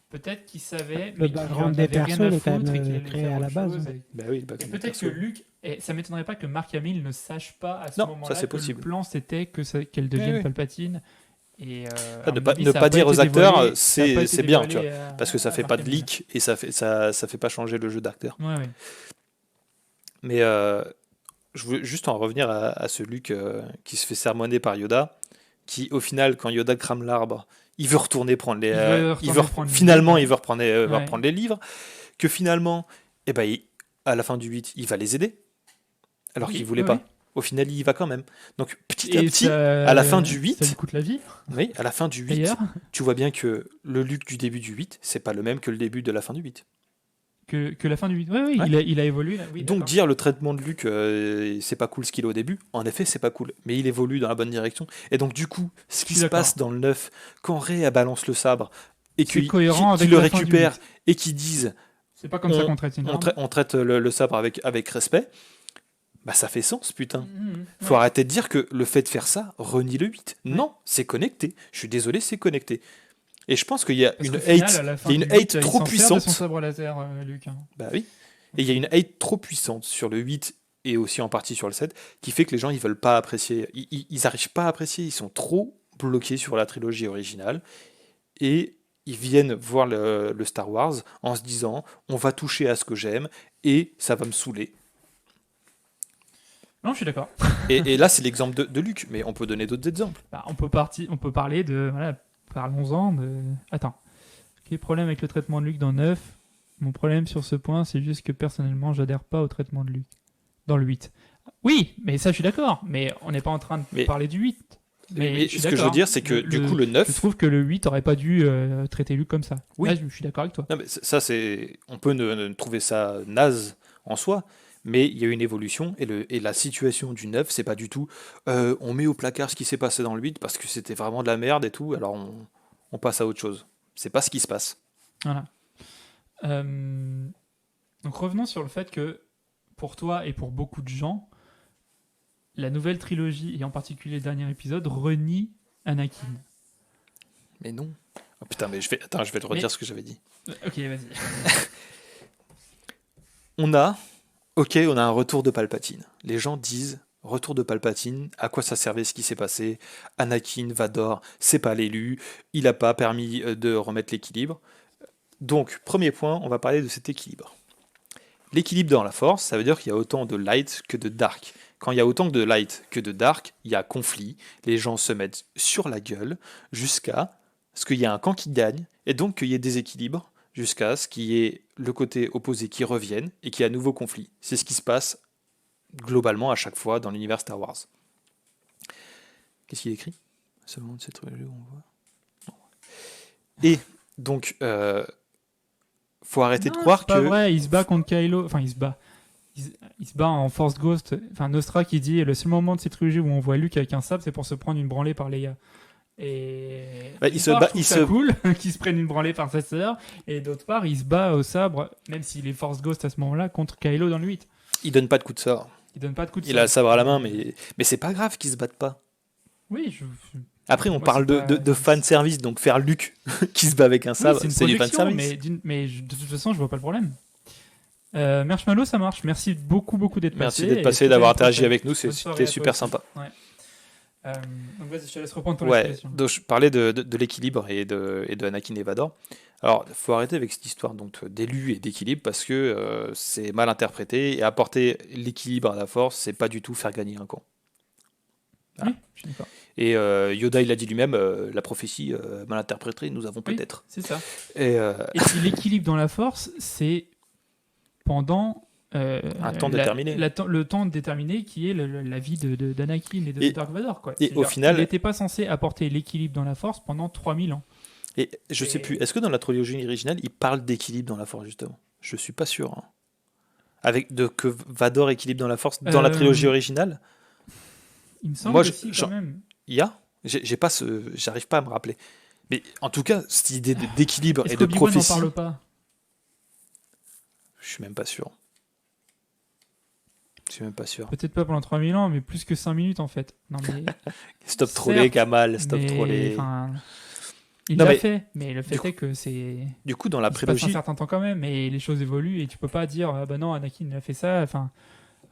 peut-être qu'il savait, Le mais qu'il en background des avait rien persos, à il est quand foutre et même qu'il allait créé faire à la autre base. chose. Bah oui, bah, Et comme peut-être que perso. Luke, et ça m'étonnerait pas que Mark Hamill ne sache pas à ce Non, moment-là ça, c'est que possible. le plan c'était qu'elle devienne oui. Palpatine. Et, Ah, à ne mon pas, avis, ne ça a pas dire été aux acteurs, dévoilé- ça a pas été c'est bien, tu dévoilé vois. à- Parce que ça à fait Mark pas de Hamill. leak et ça fait pas changer le jeu d'acteur. Ouais. Mais je veux juste en revenir à ce Luke qui se fait sermonner par Yoda, qui au final, quand Yoda crame l'arbre, il veut retourner prendre les. Finalement, il veut reprendre les livres. Que finalement, eh ben, à la fin du 8, il va les aider. Alors qu'il voulait pas. Au final, il y va quand même. Donc petit à petit, à la fin du 8, ça lui coûte la vie. oui, à la fin du 8, D'ailleurs, tu vois bien que le Luke du début du 8, c'est pas le même que le début de la fin du 8. que la fin du 8. Oui, Ouais. il a évolué. Là. Oui, Donc d'accord. dire le traitement de Luke, c'est pas cool ce qu'il a au début, en effet c'est pas cool, mais il évolue dans la bonne direction. Et donc du coup, ce qui suis se d'accord. passe dans le 9, quand Rey balance le sabre, et C'est qu'il cohérent avec le la fin du récupère, 8. et qu'ils disent C'est pas comme ça qu'on traite une arme. on traite le sabre avec respect, bah ça fait sens, putain. Mhm, Faut ouais. arrêter de dire que le fait de faire ça renie le 8. Non, c'est connecté. Je suis désolé, c'est connecté. Et je pense qu'il y a Parce une qu'au final, hate, à la fin il y a une du 8, hate il trop s'en sert de puissante. son sabre laser, Luke. Hein. Bah oui. Et il y a une hate trop puissante sur le 8 et aussi en partie sur le 7 qui fait que les gens ils veulent pas apprécier. Ils n'arrivent pas à apprécier, ils sont trop bloqués sur la trilogie originale et ils viennent voir le Star Wars en se disant on va toucher à ce que j'aime et ça va me saouler. Non, je suis d'accord. Et là c'est l'exemple de Luke, mais on peut donner d'autres exemples. Bah, on peut parler de... Voilà, parlons-en de... Attends. Quel problème avec le traitement de Luke dans 9 ? Mon problème sur ce point, c'est juste que personnellement, j'adhère pas au traitement de Luke. Dans le 8. Oui, mais ça, je suis d'accord. Mais on n'est pas en train de parler du 8. Mais je suis ce que je veux d'accord. dire, c'est que du coup le 9... Je trouve que le 8 aurait pas dû traiter Luke comme ça. Oui. Là, je suis d'accord avec toi. Non, mais ça, c'est... On peut ne trouver ça naze en soi, mais il y a une évolution, et la situation du 9, c'est pas du tout on met au placard ce qui s'est passé dans le 8 parce que c'était vraiment de la merde et tout, alors on passe à autre chose. C'est pas ce qui se passe. Voilà. Donc revenons sur le fait que pour toi et pour beaucoup de gens, la nouvelle trilogie, et en particulier le dernier épisode, renie Anakin. Mais non. Oh putain, mais je vais te redire ce que j'avais dit. Ok, vas-y. On a un retour de Palpatine. Les gens disent retour de Palpatine, à quoi ça servait ce qui s'est passé? Anakin, Vador, c'est pas l'élu, il a pas permis de remettre l'équilibre. Donc, premier point, on va parler de cet équilibre. L'équilibre dans la Force, ça veut dire qu'il y a autant de light que de dark. Quand il y a autant de light que de dark, il y a conflit, les gens se mettent sur la gueule jusqu'à ce qu'il y ait un camp qui gagne et donc qu'il y ait déséquilibre jusqu'à ce qu'il y ait le côté opposé qui revienne et qu'il y ait à nouveau conflit. C'est ce qui se passe globalement à chaque fois dans l'univers Star Wars. Qu'est-ce qu'il écrit? Seulement de cette trilogie où on voit. Non. Et donc, faut arrêter de croire c'est pas que... vrai, il se bat contre Kylo. Enfin, il se bat. Il se bat en Force Ghost. Enfin, Nostra qui dit le seul moment de cette trilogie où on voit Luke avec un sabre, c'est pour se prendre une branlée par Leia. Et Bah, d'une part, je trouve ça cool qu'il se prenne une branlée par sa sœur, et d'autre part, il se bat au sabre, même s'il est Force Ghost à ce moment-là, contre Kylo dans le 8. Il donne pas de coup de sort. Il donne pas de coup de Il a le sabre. sabre à la main, mais c'est pas grave qu'ils se battent pas. Oui, Après, on Moi, parle c'est pas- de fan service, donc faire Luke qui se bat avec un sabre, oui, c'est du fan production, service. mais de toute façon, je vois pas le problème. Marshmallow, ça marche. Merci beaucoup d'être passé. Merci d'être et passé, peut-être d'avoir une interagi prochaine. avec nous, Bonne soirée c'était à toi super aussi. sympa. Ouais. Donc vas-y, je te laisse reprendre ton Ouais, explication. donc je parlais de l'équilibre et de Anakin et Vador. Alors, faut arrêter avec cette histoire donc d'élu et d'équilibre parce que c'est mal interprété et apporter l'équilibre à la Force, c'est pas du tout faire gagner un camp. Voilà. Oui, je suis d'accord. Et Yoda, il a dit lui-même, la prophétie mal interprétée, nous avons Oui, peut-être. c'est ça. Et Et puis l'équilibre dans la force, c'est pendant un temps déterminé. le temps déterminé qui est la vie d'Anakin et de Et- Dark Vador. Quoi. et C'est-à-dire, au final- il n'était pas censé apporter l'équilibre dans la force pendant 3000 ans. Et je sais plus, est-ce que dans la trilogie originale, il parle d'équilibre dans la Force, justement? Je suis pas sûr. Hein. Que Vador équilibre dans la Force dans la trilogie originale, Il me semble Moi, que je- si, j'en- quand même. il y a? J'arrive pas à me rappeler. Mais en tout cas, cette idée d'équilibre Est-ce et de qu'Obi-Wan n'en prophétie, parle pas? je suis même pas sûr. Je suis même pas sûr. Peut-être pas pendant 3000 ans, mais plus que 5 minutes en fait. Non, mais, Stop Certes, troller, Kamal, stop mais, troller. enfin, il Non, l'a mais fait, mais le fait du coup- est que c'est. Du coup, dans la Il se passe un prélogie, certain temps quand même, et les choses évoluent, et tu peux pas dire ah bah non, Anakin il a fait ça, enfin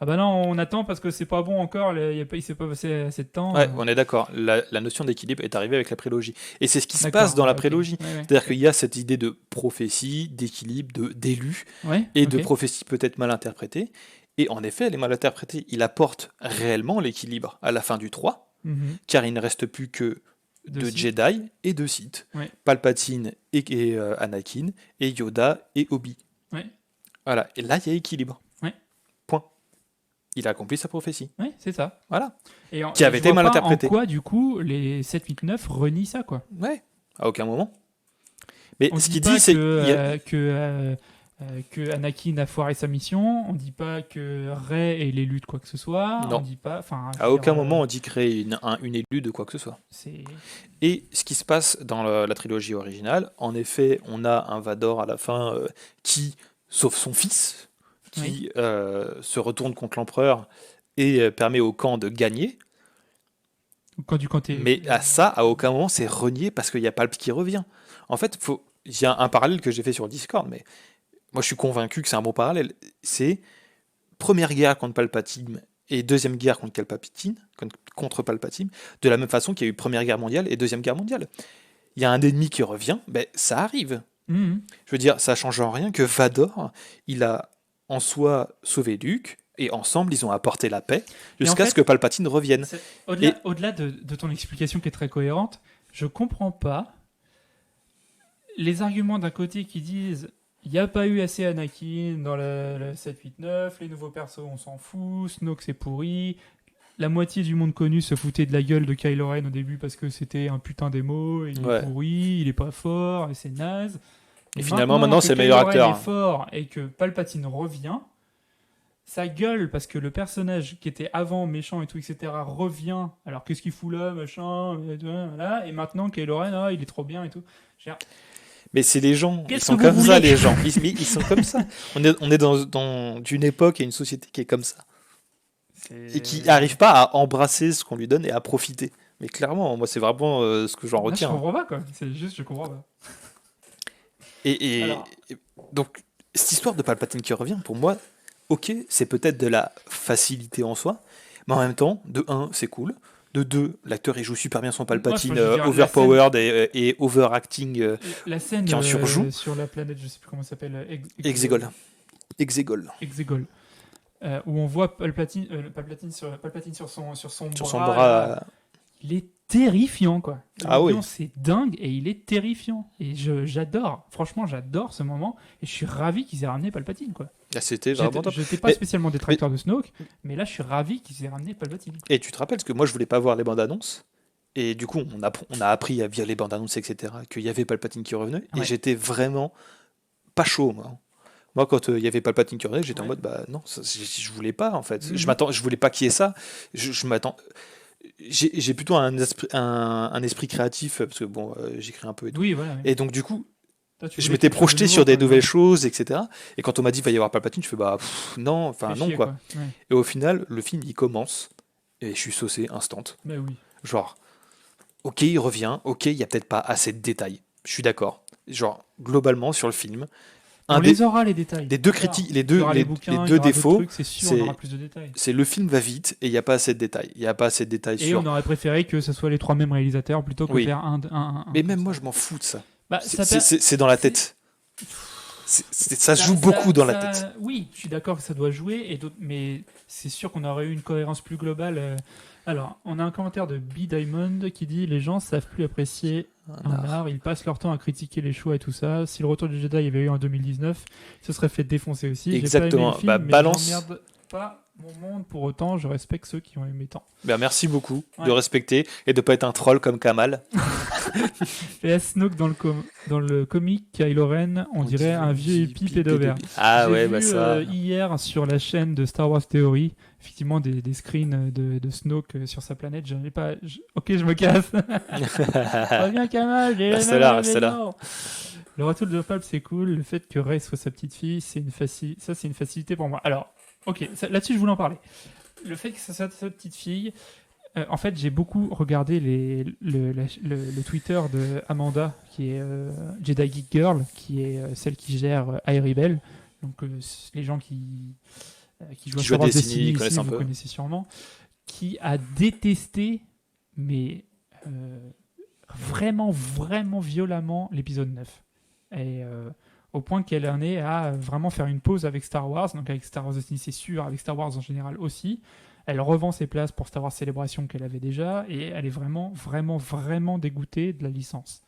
ah bah non, on attend parce que c'est pas bon encore, il s'est pas passé assez de temps. ouais, on est d'accord. La notion d'équilibre est arrivée avec la prélogie. Et c'est ce qui se D'accord, passe dans la ok. prélogie. Ouais, ouais. C'est-à-dire qu'il y a cette idée de prophétie, d'équilibre, d'élu, Ouais, et de ok. prophétie peut-être mal interprétée. Et en effet, elle est mal interprétée. Il apporte réellement l'équilibre à la fin du 3, Mhm. car il ne reste plus que De de Sith. Jedi et de Sith. Ouais. Palpatine et Anakin, et Yoda et Obi. Ouais. Voilà. Et là, il y a équilibre. Ouais. Point. Il a accompli sa prophétie. Ouais, c'est ça. Voilà. Qui avait été mal interprété. En quoi, du coup, les 7, 8, 9 renient ça, quoi. Ouais. À aucun moment. Mais On ce dit qu'il pas dit, c'est. que Anakin a foiré sa mission, on dit pas que Rey est l'élu de quoi que ce soit, Non. on dit pas. Enfin, je À veux aucun dire, moment on dit créer une élue de quoi que ce soit. c'est. Et ce qui se passe dans la trilogie originale, en effet, on a un Vador à la fin qui sauve son fils, qui se retourne contre l'empereur et permet au camp de gagner. Quand t'es. Mais à ça, à aucun moment, c'est renié parce qu'il y a Palp qui revient. En fait, il y a un parallèle que j'ai fait sur le Discord, mais moi je suis convaincu que c'est un bon parallèle. C'est première guerre contre Palpatine et deuxième guerre contre Palpatine, de la même façon qu'il y a eu première guerre mondiale et deuxième guerre mondiale. Il y a un ennemi qui revient, ben ça arrive. Mhm. Je veux dire, ça change en rien que Vador, il a en soi sauvé Luke, et ensemble ils ont apporté la paix Mais en jusqu'à fait, ce que Palpatine revienne. Au-delà de ton explication qui est très cohérente, je comprends pas les arguments d'un côté qui disent il n'y a pas eu assez Anakin dans le 7, 8, 9, les nouveaux persos on s'en fout, Snoke c'est pourri, la moitié du monde connu se foutait de la gueule de Kylo Ren au début parce que c'était un putain d'émo, il Ouais. est pourri, il est pas fort, et c'est naze. Et finalement, maintenant, que c'est le meilleur Kylo Ren acteur. est fort et que Palpatine revient, ça gueule parce que le personnage qui était avant méchant et tout, etc., revient. Alors qu'est-ce qu'il fout là, machin, voilà. Et maintenant, Kylo Ren, il est trop bien et tout. Je veux dire, Mais c'est les gens, ils Qu'est-ce sont que vous comme ça, voulez les gens. Ils sont comme ça. On est dans une époque et une société qui est comme ça. Et qui n'arrive pas à embrasser ce qu'on lui donne et à profiter. Mais clairement, moi, c'est vraiment ce que j'en Là, je retiens. comprends pas, quoi. C'est juste, je comprends pas. Alors. Et donc, cette histoire de Palpatine qui revient, pour moi, ok, c'est peut-être de la facilité en soi, mais en même temps, de 1, c'est cool. De 2, l'acteur il joue super bien son Palpatine, Moi, je veux dire, overpowered et overacting La scène qui en surjoue. sur la planète, je sais plus comment ça s'appelle, Exegol. Exegol. Où on voit Palpatine sur son Sur bras. son bras. Il est terrifiant, quoi. Ah oui. C'est dingue et il est terrifiant. Et j'adore. Franchement, j'adore ce moment. Et je suis ravi qu'ils aient ramené Palpatine, quoi. Là, c'était vraiment top. Je n'étais pas spécialement détracteur de Snoke, mais là, je suis ravi qu'ils aient ramené Palpatine. Et tu te rappelles, parce que moi je voulais pas voir les bandes annonces, et du coup on a appris via les bandes annonces, etc., qu'il y avait Palpatine qui revenait, et Ouais. j'étais vraiment pas chaud, moi. Moi, quand il y avait Palpatine qui revenait, j'étais en Ouais. mode, bah non, je voulais pas, en fait. Mhm. Je voulais pas qu'il y ait ça. Je m'attends. j'ai plutôt un esprit créatif, parce que bon, j'écris un peu et tout. Oui, voilà. Et donc, du coup, Toi, tu je voulais m'étais quelque chose de projeté nouveau, sur des quoi. nouvelles choses, etc. Et quand on m'a dit va y avoir Palpatine, je fais bah non, enfin Fais non chier, quoi. Ouais. Et au final, le film il commence et je suis saucé instant. Mais oui. Genre, ok, il revient, ok, il y a peut-être pas assez de détails. Je suis d'accord. Genre, globalement sur le film, On un les des aura, les détails. les deux Plus tard. critiques, Il y aura les les bouquins, il y deux aura d'autres défauts, trucs, c'est sûr, on aura c'est plus de détails. le film va vite et il n'y a pas assez de détails. Il n'y a pas assez de détails Et on sur. aurait préféré que ce soit les 3 mêmes réalisateurs plutôt que Oui. faire un. Mais même moi, je m'en fous de ça. Bah, C'est dans la c'est- tête. Ça joue beaucoup dans la tête. Oui, je suis d'accord que ça doit jouer, mais c'est sûr qu'on aurait eu une cohérence plus globale. Alors, on a un commentaire de B. Diamond qui dit les gens savent plus apprécier un art, ils passent leur temps à critiquer les choix et tout ça. Si le retour du Jedi avait eu en 2019, il se serait fait défoncer aussi. Exactement. J'ai pas aimé le film, Bah, mais balance. j'emmerde pas mon monde pour autant, je respecte ceux qui ont aimé tant. Ben, merci beaucoup de Ouais. respecter et de pas être un troll comme Kamal. Et Snoke dans le comic Kylo Ren, on dirait un vieux hippie pédovert. Ah J'ai ouais, vu bah ça. hier sur la chaîne de Star Wars Theory, effectivement des screens de Snoke sur sa planète. J'avais pas. Ok, je me casse. Reviens Kamal, j'ai Reste la là, main, reste mais là. non. Le retour de Palp, c'est cool. Le fait que Rey soit sa petite fille, c'est une facilité pour moi. Alors, ok, là-dessus je voulais en parler. Le fait que ça soit sa petite fille. En fait, j'ai beaucoup regardé le Twitter de Amanda, qui est Jedi Geek Girl, qui est celle qui gère iRebel. Donc, les gens qui jouent à Star Wars Destiny ici, connaissent un vous peu. connaissez sûrement, qui a détesté, mais vraiment, vraiment violemment, l'épisode 9. Et au point qu'elle en est à vraiment faire une pause avec Star Wars. Donc, avec Star Wars Destiny, c'est sûr, avec Star Wars en général aussi. Elle revend ses places pour Star Wars Célébration qu'elle avait déjà, et elle est vraiment, vraiment, vraiment dégoûtée de la licence.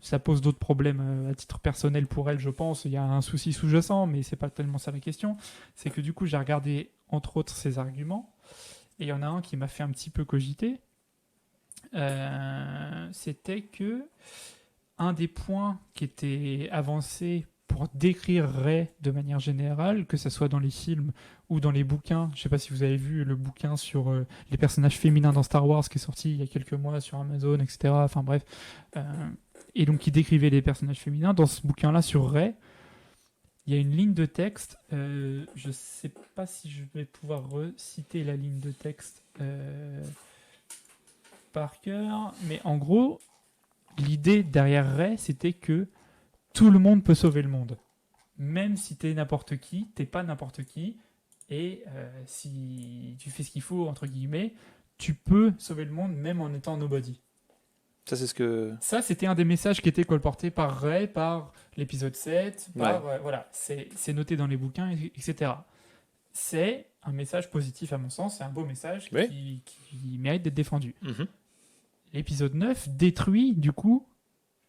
Ça pose d'autres problèmes à titre personnel pour elle, je pense. Il y a un souci sous-jacent, mais c'est pas tellement ça la question. C'est que du coup, j'ai regardé entre autres ses arguments, et il y en a un qui m'a fait un petit peu cogiter. C'était que un des points qui était avancé pour décrire Rey de manière générale, que ce soit dans les films ou dans les bouquins. Je sais pas si vous avez vu le bouquin sur les personnages féminins dans Star Wars qui est sorti il y a quelques mois sur Amazon, etc. Enfin bref. Et donc qui décrivait les personnages féminins. Dans ce bouquin-là sur Rey, il y a une ligne de texte. Je sais pas si je vais pouvoir reciter la ligne de texte par cœur, mais en gros, l'idée derrière Rey, c'était que tout le monde peut sauver le monde. Même si t'es n'importe qui, t'es pas n'importe qui, et si tu fais ce qu'il faut, entre guillemets, tu peux sauver le monde même en étant nobody. Ça, c'est ce que. Ça, c'était un des messages qui était colporté par Rey, par l'épisode 7, par, voilà, c'est noté dans les bouquins, etc. C'est un message positif à mon sens, c'est un beau message Oui. qui mérite d'être défendu. Mhm. L'épisode 9 détruit, du coup,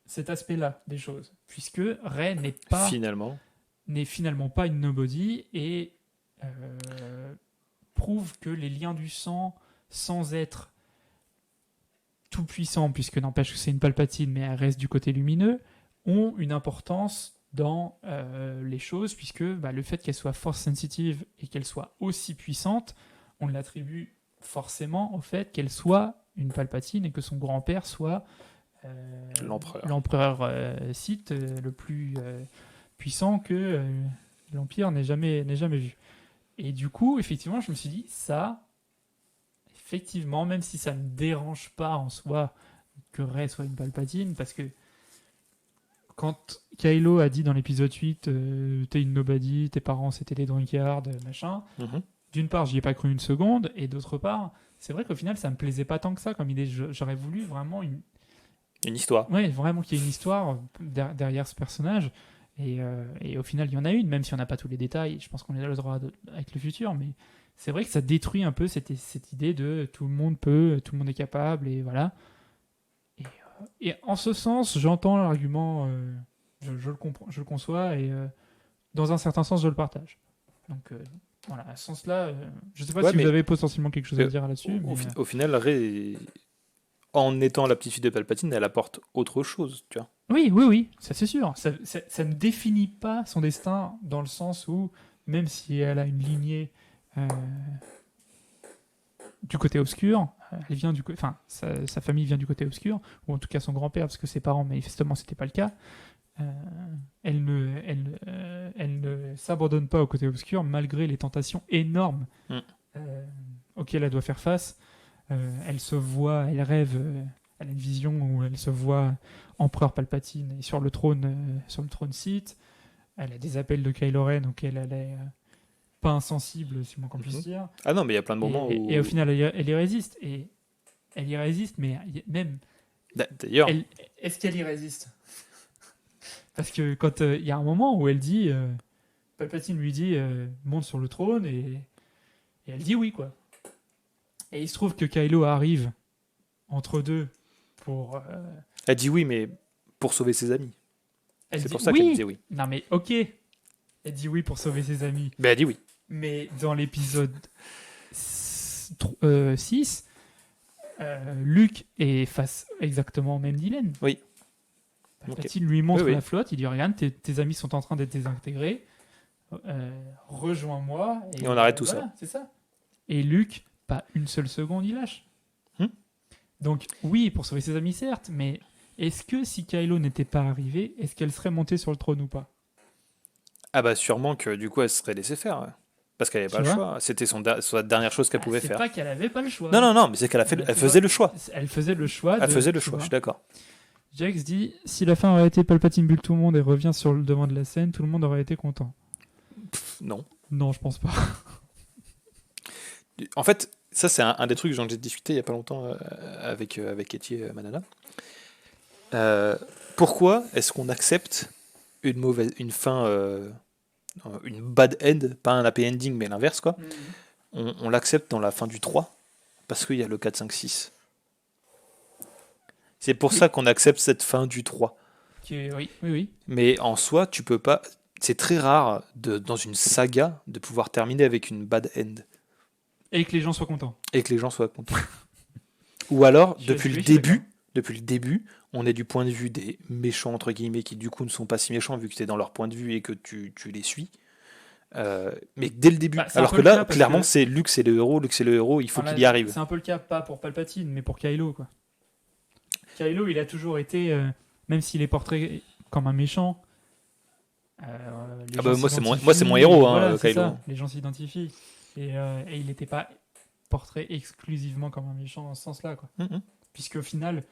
cet aspect-là des choses, puisque Rey n'est finalement pas une nobody et prouve que les liens du sang, sans être tout puissant, puisque n'empêche que c'est une Palpatine, mais elle reste du côté lumineux, ont une importance dans les choses, puisque le fait qu'elle soit force sensitive et qu'elle soit aussi puissante, on l'attribue forcément au fait qu'elle soit une Palpatine et que son grand-père soit l'empereur Sith le plus puissant que l'Empire n'ait jamais vu. Et du coup, effectivement, je me suis dit, ça, effectivement, même si ça ne me dérange pas en soi que Rey soit une Palpatine, parce que quand Kylo a dit dans l'épisode 8 t'es une nobody, tes parents c'était des drinkards, machin, d'une part, j'y ai pas cru une seconde, et d'autre part, c'est vrai qu'au final, ça me plaisait pas tant que ça comme idée. J'aurais voulu vraiment une histoire. Ouais, vraiment qu'il y ait une histoire derrière ce personnage. Et au final, il y en a une, même si on n'a pas tous les détails. Je pense qu'on est là le droit avec le futur, mais c'est vrai que ça détruit un peu cette idée de tout le monde peut, tout le monde est capable, et voilà. Et en ce sens, j'entends l'argument, je le comprends, je le conçois, et dans un certain sens, je le partage. Donc voilà, à ce sens-là, je ne sais pas si vous avez potentiellement quelque chose à dire là-dessus. Au final, Rey, en étant la petite fille de Palpatine, elle apporte autre chose, tu vois. Oui, ça c'est sûr. Ça ne définit pas son destin dans le sens où, même si elle a une lignée du côté obscur. Elle vient enfin, sa famille vient du côté obscur, ou en tout cas son grand-père, parce que ses parents, manifestement, c'était pas le cas. Elle ne s'abandonne pas au côté obscur malgré les tentations énormes auxquelles elle doit faire face. Elle se voit, elle rêve, elle a une vision où elle se voit empereur Palpatine et sur le trône Sith. Elle a des appels de Kylo Ren auxquels elle est pas insensible, si moins qu'on puisse dire. Ah non, mais il y a plein de moments où... Et au final, elle y résiste. Et elle y résiste, mais même... D'ailleurs... Est-ce qu'elle y résiste? Parce que quand il y a un moment où elle dit... Palpatine lui dit monte sur le trône, et elle dit oui, quoi. Et il se trouve que Kylo arrive entre deux pour... Elle dit oui, mais pour sauver ses amis. C'est pour ça qu'elle disait oui. Non, mais ok. Elle dit oui pour sauver ses amis. Mais elle dit oui. Mais dans l'épisode 6, Luke est face exactement au même dilemme. Oui. Palpatine lui montre Oui. la flotte, il dit regarde, tes amis sont en train d'être désintégrés, rejoins-moi. Et on arrête tout ça. C'est ça. Et Luke, pas une seule seconde, il lâche. Donc oui, pour sauver ses amis, certes, mais est-ce que si Kylo n'était pas arrivé, est-ce qu'elle serait montée sur le trône ou pas? Ah bah sûrement que du coup elle se serait laissée faire. Ouais. Parce qu'elle n'avait pas le choix. C'était sa dernière chose qu'elle pouvait faire. C'est pas qu'elle avait pas le choix. Non, mais c'est qu'elle faisait le choix. Elle faisait le choix. Elle faisait le choix, je suis d'accord. Jax dit, si la fin aurait été Palpatine bulle tout le monde et revient sur le devant de la scène, tout le monde aurait été content. Non. Non, je pense pas. En fait, ça c'est un des trucs dont j'ai discuté il y a pas longtemps avec Etienne Manana. Pourquoi est-ce qu'on accepte une fin, une bad end, pas un happy ending, mais l'inverse, quoi. On l'accepte dans la fin du 3, parce qu'il y a le 4, 5, 6. C'est pour ça qu'on accepte cette fin du 3. Oui. Mais en soi, tu peux pas... C'est très rare, dans une saga, de pouvoir terminer avec une bad end. Et que les gens soient contents. Ou alors, depuis le début, on est du point de vue des méchants, entre guillemets, qui du coup ne sont pas si méchants vu que tu es dans leur point de vue et que tu les suis. Mais dès le début. Alors que là, clairement, c'est Luke, c'est le héros, il faut qu'il y arrive. C'est un peu le cas, pas pour Palpatine, mais pour Kylo, quoi. Kylo, il a toujours été, même s'il est portrait comme un méchant. Moi, c'est mon héros, voilà, Kylo. Ça, les gens s'identifient. Et il n'était pas portrait exclusivement comme un méchant dans ce sens-là, quoi. Puisque au final,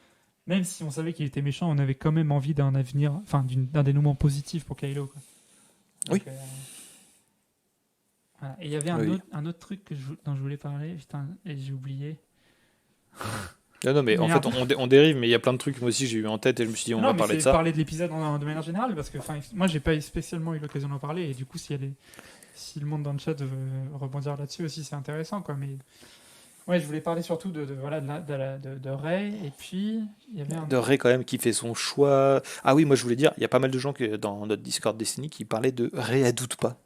même si on savait qu'il était méchant, on avait quand même envie d'un avenir, enfin d'un dénouement positif pour Kylo, quoi. Donc, oui. Voilà. Et il y avait un autre truc dont je voulais parler, putain, et j'ai oublié. Non, mais en fait, on dérive, mais il y a plein de trucs, moi aussi, j'ai eu en tête, et je me suis dit, on va parler de ça. Parler de l'épisode de manière générale, parce que moi, j'ai pas spécialement eu l'occasion d'en parler, et du coup, si le monde dans le chat veut rebondir là-dessus aussi, c'est intéressant, quoi. Mais ouais, je voulais parler surtout de Rey, et puis il y avait de Rey quand même qui fait son choix. Ah oui, moi je voulais dire, il y a pas mal de gens dans notre Discord Destiny qui parlaient de Rey, elle doute pas.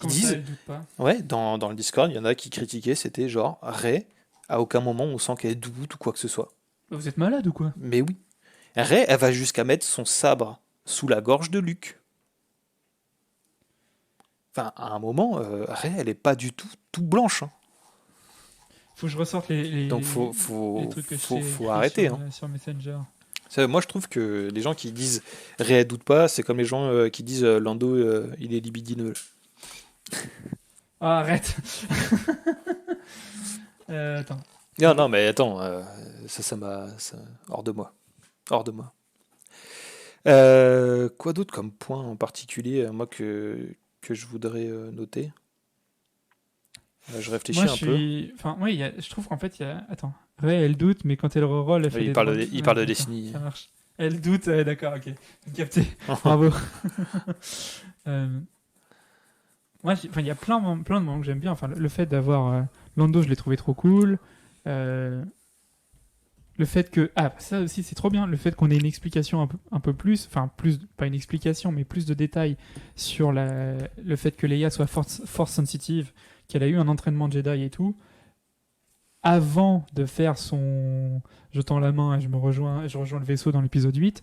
Ils disent, ça, elle doute pas. Ouais, dans le Discord, il y en a qui critiquaient, c'était genre Rey, à aucun moment on sent qu'elle doute ou quoi que ce soit. Vous êtes malade ou quoi? Mais oui. Rey, elle va jusqu'à mettre son sabre sous la gorge de Luke. Enfin, à un moment, Rey, elle est pas du tout blanche. Faut que je ressorte les trucs que faut arrêter. Sur Messenger. Moi, je trouve que les gens qui disent Rey, elle doute pas, c'est comme les gens qui disent Lando, il est libidineux. Ah, arrête. Attends. Non, mais attends, ça m'a... hors de moi. Quoi d'autre comme point en particulier, moi, que je voudrais noter? Je réfléchis un peu. Enfin, oui, je trouve qu'en fait, il y a... Attends. Rey, elle doute, mais quand elle reroll, elle fait il parle de Destiny. Ça marche. Elle doute, d'accord, ok. Capté. Bravo. Moi, il y a plein de moments que j'aime bien. Enfin, le fait d'avoir Lando, je l'ai trouvé trop cool. Le fait que... Ah, ça aussi, c'est trop bien. Le fait qu'on ait une explication un peu plus... Enfin, plus, pas une explication, mais plus de détails sur le fait que Leia soit force sensitive, qu'elle a eu un entraînement Jedi et tout. Avant de faire son... Je tends la main et je rejoins le vaisseau dans l'épisode 8...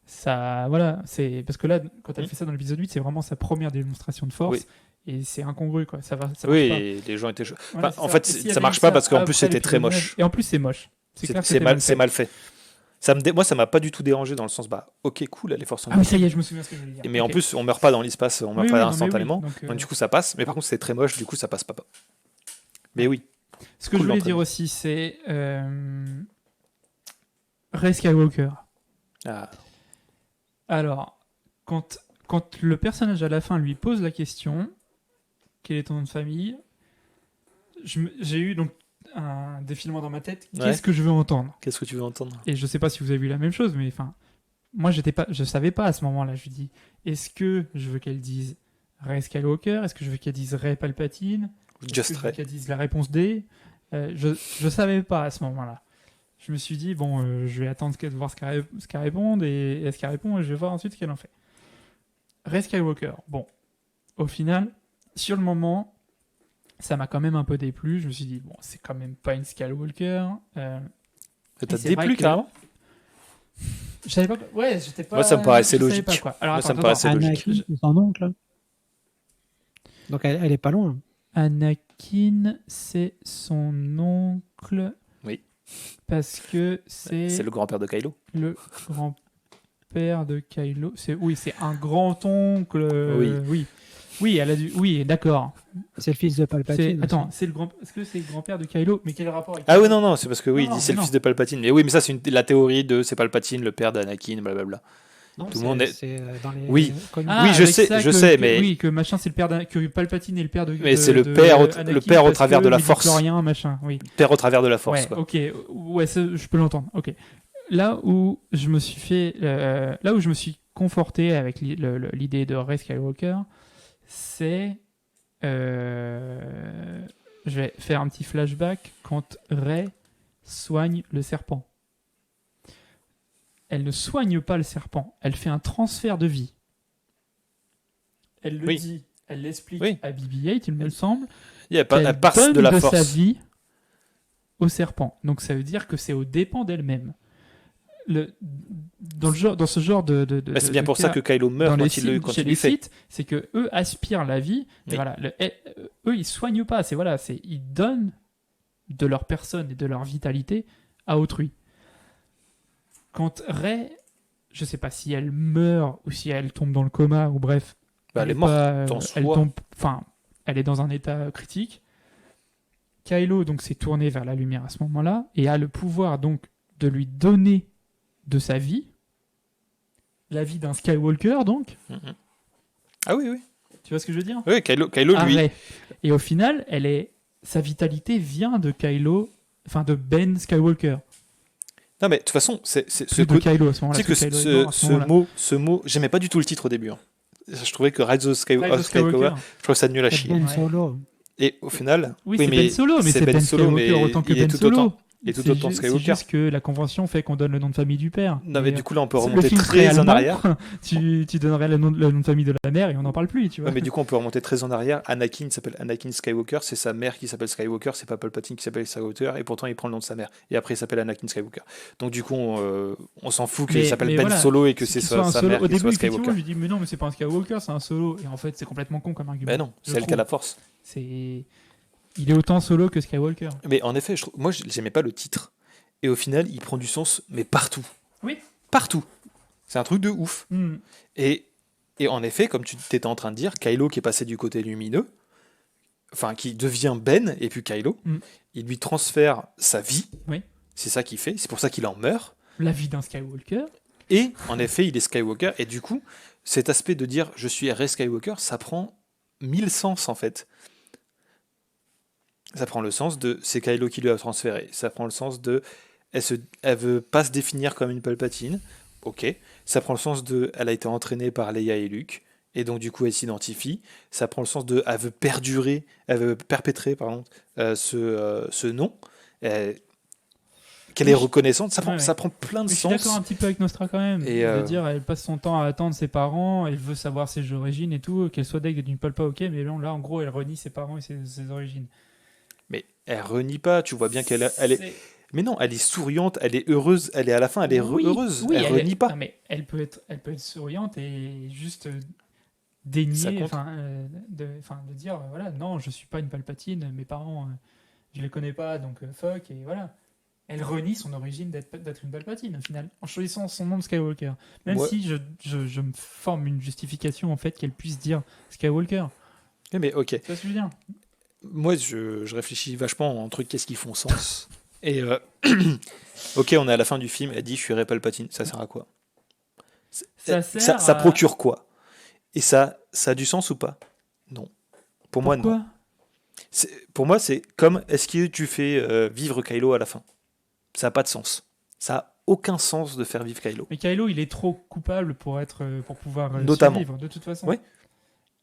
Ça, voilà, c'est parce que là, quand elle fait ça dans l'épisode 8, c'est vraiment sa première démonstration de force. Oui. Et c'est incongru, quoi. Ça marche Oui, pas. et les gens étaient. Voilà, Enfin, c'est en ça. fait, Et s'il y ça avait marche eu pas ça parce qu'en plus, après c'était très l'épisode 9, moche. Et en plus, c'est moche. C'est clair que C'est c'était mal c'est fait. mal fait. Moi, ça m'a pas du tout dérangé dans le sens, bah, ok, cool, les forces Ah oui, ça y invisibles. est, je me souviens ce que je voulais dire. Mais en Ok. plus, on meurt pas dans l'espace, on meurt Oui, pas oui, non, mais oui. instantanément. Donc, Donc, du coup, ça passe. Mais par contre, c'est très moche, du coup, ça passe pas. Mais Ouais. oui, Ce que cool je voulais dire l'entraînement. aussi, c'est Rey Skywalker. Ah, Alors, quand le personnage à la fin lui pose la question, quel est ton nom de famille, j'ai eu donc un défilement dans ma tête. Ouais. Qu'est-ce que je veux entendre? qu'est-ce que tu veux entendre? Et je sais pas si vous avez vu la même chose, mais enfin, moi je savais pas à ce moment-là. Je lui dis, est-ce que je veux qu'elle dise Rey Skywalker? Est-ce que je veux qu'elle dise Rey Palpatine? Est-ce que Just je veux Ray. qu'elle dise la réponse D? Je savais pas à ce moment-là. Je me suis dit, bon, je vais attendre de voir ce qu'elle réponde, et est-ce qu'elle répond, et je vais voir ensuite ce qu'elle en fait. Rey Skywalker, bon, au final, sur le moment, ça m'a quand même un peu déplu. Je me suis dit, bon, c'est quand même pas une Skywalker. Ça t'a c'est vrai déplu que- carrément? Je savais pas. Ouais, j'étais pas. Moi, ça me paraissait je savais logique. pas, quoi. Alors, Moi, ça attends, me paraissait attends. logique. Anakin, c'est son oncle. Donc elle est pas loin. Anakin, c'est son oncle. Oui. Parce que C'est le grand-père de Kylo. le grand-père de Kylo. Oui, c'est un grand-oncle. Oui. Oui, elle a dû. Oui, d'accord. C'est le fils de Palpatine. Attends, c'est le grand. Est-ce que c'est le grand-père de Kylo? Mais quel rapport avec Ah oui, Kylo? non, c'est parce que oui, il Non, dit c'est le non. fils de Palpatine. Mais oui, mais ça, c'est la théorie de c'est Palpatine, le père d'Anakin, blablabla. Non, Tout le monde est- c'est dans les Oui. comics. Ah, Oui, je avec sais, ça je que- sais, que- mais- Oui, que machin, c'est le père que Palpatine est le père de. Mais c'est le de père au Anakin père au parce travers que de la les Force. midichloriens, machin, oui. Père au travers de la Force, Ouais, quoi. ok. Ouais, je peux l'entendre. Ok. Là où je me suis là où je me suis conforté avec l'idée de Rey Skywalker, c'est. Je vais faire un petit flashback quand Rey soigne le serpent. Elle ne soigne pas le serpent, elle fait un transfert de vie. Elle le Oui. dit, elle l'explique Oui. à BB-8, il me semble, Elle qu'elle passe donne de la sa Force. vie au serpent. Donc ça veut dire que c'est aux dépens d'elle-même. Dans ce genre de Bah, c'est bien de pour ça cas, que Kylo meurt dans les quand il le Sith- quand chez il les lui fait. Sith, c'est que eux aspirent la vie. Et Oui. voilà, eux ils soignent pas. Ils donnent de leur personne et de leur vitalité à autrui. Quand Rey, je sais pas si elle meurt ou si elle tombe dans le coma ou bref, Bah, elle est est morte pas, en elle soi. tombe, enfin, elle est dans un état critique. Kylo donc s'est tourné vers la lumière à ce moment-là et a le pouvoir donc de lui donner de sa vie, la vie d'un Skywalker donc. Mhm. Ah oui, oui. Tu vois ce que je veux dire? Oui, Kylo À lui. Rey. Et au final, sa vitalité vient de Kylo, enfin de Ben Skywalker. Non, mais de toute façon, c'est ce Plus de côté. Kylo à ce moment-là. Tu sais que parce Kylo est mort à ce moment-là. ce mot, j'aimais pas du tout le titre au début. Hein. Je trouvais que Rise of Rise of Skywalker, je trouvais ça nul à C'est chier. Ben Ouais. Solo. Et au final, Oui, c'est Ben Solo, mais c'est Ben Skywalker autant que il est Ben tout Solo. autant. Et tout autant C'est Skywalker. juste que la convention fait qu'on donne le nom de famille du père. Non, mais Et, du coup, là, on peut le remonter film très en réellement, arrière. tu donnerais le nom de famille de la mère et on n'en parle plus, tu vois. Ouais, mais du coup, on peut remonter très en arrière. Anakin s'appelle Anakin Skywalker, c'est sa mère qui s'appelle Skywalker, c'est pas Palpatine qui s'appelle Skywalker, et pourtant il prend le nom de sa mère. Et après, il s'appelle Anakin Skywalker. Donc, du coup, on s'en fout qu'il s'appelle Ben voilà, Solo et que c'est qu'il soit un sa Solo. mère Au qui début, soit effectivement, Skywalker. je lui dis, mais non, mais c'est pas un Skywalker, c'est un Solo. Et en fait, c'est complètement con comme argument. Ben non, Je c'est elle qui a trouve. la force. Il est autant Solo que Skywalker. Mais en effet, moi, j'aimais pas le titre. Et au final, il prend du sens, mais partout. Oui. Partout. C'est un truc de ouf. Hmm. Et en effet, comme tu étais en train de dire, Kylo qui est passé du côté lumineux, enfin qui devient Ben et puis Kylo, Mm. il lui transfère sa vie. Oui. C'est ça qu'il fait. C'est pour ça qu'il en meurt. La vie d'un Skywalker. Et en effet, il est Skywalker. Et du coup, cet aspect de dire je suis Rey Skywalker, ça prend 1000 sens en fait. Ça prend le sens de c'est Kylo qui lui a transféré. Ça prend le sens de elle veut pas se définir comme une Palpatine. Ok. Ça prend le sens de elle a été entraînée par Leia et Luke. Et donc du coup elle s'identifie. Ça prend le sens de elle veut perpétrer ce nom. Qu'elle est reconnaissante. Ça prend, Ouais. ça prend plein de Mais je suis d'accord sens. un petit peu avec Nostra quand même. Et, De dire, elle passe son temps à attendre ses parents, elle veut savoir ses origines et tout, qu'elle soit deck d'une palpa, ok, mais là, en gros, elle renie ses parents et ses origines. Mais elle renie pas. Tu vois bien qu'elle est. Mais non, elle est souriante, elle est heureuse, elle est à la fin, elle est Oui, heureuse, oui, elle renie pas. Non, mais elle peut être souriante et juste dénier, compte. de dire voilà, non, je suis pas une Palpatine, mes parents, je les connais pas, donc fuck, et voilà. Elle renie son origine d'être une Palpatine, au final, en choisissant son nom de Skywalker. Même Ouais. si je me forme une justification, en fait, qu'elle puisse dire Skywalker. Mais ok. Tu vois ce que je veux dire? Moi, je réfléchis vachement en trucs qu'est-ce qui font sens. Et ok, on est à la fin du film. Elle dit, je suis Rey Palpatine. Ça sert à quoi? Ça sert Ça à... procure quoi? Et ça a du sens ou pas? Non. Pour moi, non. Pourquoi? Pour moi, c'est comme est-ce que tu fais vivre Kylo à la fin? Ça n'a pas de sens. Ça n'a aucun sens de faire vivre Kylo. Mais Kylo, il est trop coupable pour pouvoir Notamment. survivre, de toute façon. Oui.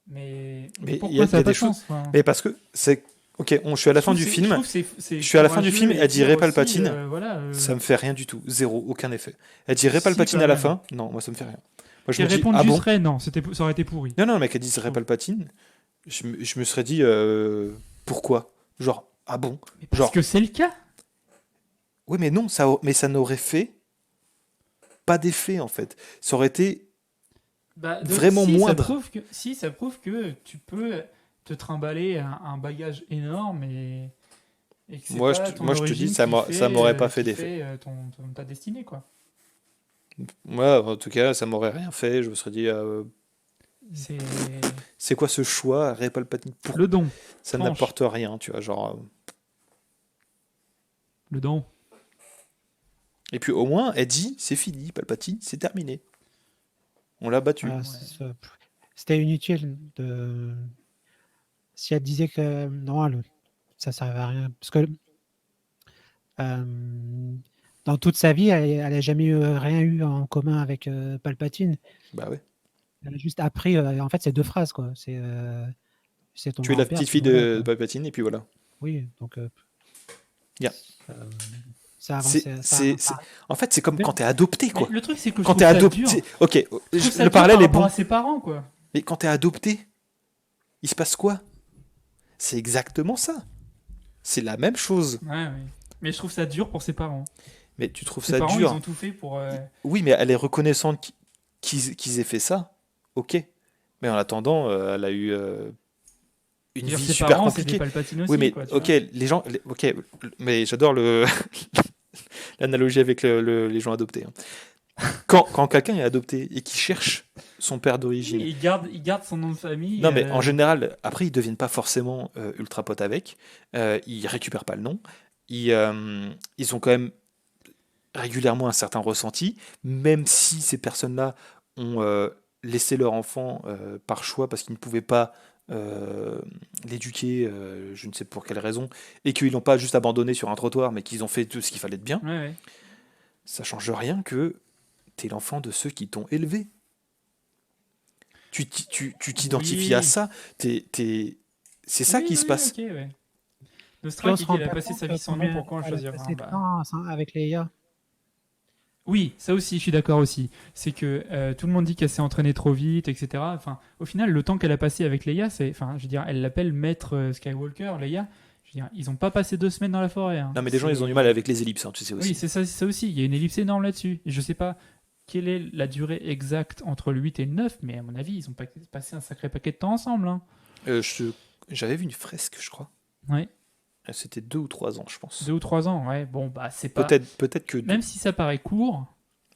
Mais Mais pourquoi ça n'a pas de choses. sens, enfin, Mais parce que c'est. Ok, je suis à la fin du film. Je suis à la fin du film, elle dit Rey Palpatine. Ça me fait rien du tout. Zéro, aucun effet. Elle dit Rey Si, Palpatine quand à la même. fin. Non, moi ça me fait rien. Moi je Qu'elle me dis, réponde ah juste bon? Rey, non, ça aurait été pourri. Non, mais qu'elle dise Rey Palpatine, je me serais dit pourquoi? Genre, ah bon? Mais parce Genre, que c'est le cas. oui, mais non, mais ça n'aurait fait pas d'effet en fait. Ça aurait été vraiment moindre. Ça prouve que tu peux te trimballer un bagage énorme et que c'est Moi, pas je ton te origine dis, ça m'aurait pas fait qui d'effet. fait ta destinée, quoi. Moi, en tout cas, ça m'aurait rien fait. Je me serais dit, C'est c'est quoi ce choix, Rey Palpatine? le don. Ça Tranche. n'apporte rien, tu vois, genre. Le don. Et puis au moins, elle dit, c'est fini, Palpatine, c'est terminé. On l'a battu. Voilà, c'était inutile de. Si elle disait que non, ça servait à rien. Parce que dans toute sa vie, elle n'a jamais rien eu en commun avec Palpatine. Bah ouais. Elle a juste appris, en fait, c'est 2 phrases, quoi. C'est ton Tu es la grand-père, petite puis fille voilà, de quoi. Palpatine, et puis voilà. Oui, donc Yeah. ça avance. En fait, c'est comme Mais- quand t'es adopté, quoi. Mais le truc, c'est que je Quand trouve t'es ça adopté. dur. Ok, Je trouve ça le dur parallèle par est rapport bon. à ses parents, quoi. Mais quand t'es adopté, il se passe quoi? C'est exactement ça. C'est la même chose. Ouais. Mais je trouve ça dur pour ses parents. Mais tu trouves Ses ça parents, dur. ils ont tout fait pour... Oui, mais elle est reconnaissante qu'ils aient fait ça. Ok. Mais en attendant, elle a eu une dire, vie ses super parents, c'est des compliquée. Palpatine aussi, Oui, mais quoi, tu ok, vois. les gens. Ok, mais j'adore l'analogie avec les gens adoptés. Hein. Quand quelqu'un est adopté et qu'il cherche son père d'origine. Oui, il garde son nom de famille. Non, mais en général, après, ils ne deviennent pas forcément ultra potes avec. Ils récupèrent pas le nom. Ils ont quand même régulièrement un certain ressenti, même si ces personnes-là ont laissé leur enfant par choix parce qu'ils ne pouvaient pas l'éduquer, je ne sais pour quelle raison, et qu'ils l'ont pas juste abandonné sur un trottoir, mais qu'ils ont fait tout ce qu'il fallait de bien. Ouais. Ça change rien que t'es l'enfant de ceux qui t'ont élevé. Tu t'identifies Oui. à ça. C'est ça qui se passe. Ok, ouais. Puis on Nostra se qui rend dit, elle a pas passé compte sa vie sans nom, combien pourquoi en elle a choisir passé un de temps avec Leia. Oui, ça aussi, je suis d'accord aussi. C'est que tout le monde dit qu'elle s'est entraînée trop vite, etc. Enfin, au final, le temps qu'elle a passé avec Leia, je veux dire, elle l'appelle Maître Skywalker, Leia. Je veux dire, ils n'ont pas passé 2 semaines dans la forêt. Hein. Non, mais les gens, ils ont du mal avec les ellipses, hein, tu sais aussi. Oui, c'est ça aussi. Il y a une ellipse énorme là-dessus. Et je sais pas quelle est la durée exacte entre le 8 et le 9, mais à mon avis, ils ont passé un sacré paquet de temps ensemble. Hein. J'avais vu une fresque, je crois. Ouais. C'était 2 ou 3 ans, je pense. 2 ou 3 ans, ouais. Bon, bah, c'est pas. Peut-être que 2. Même si ça paraît court,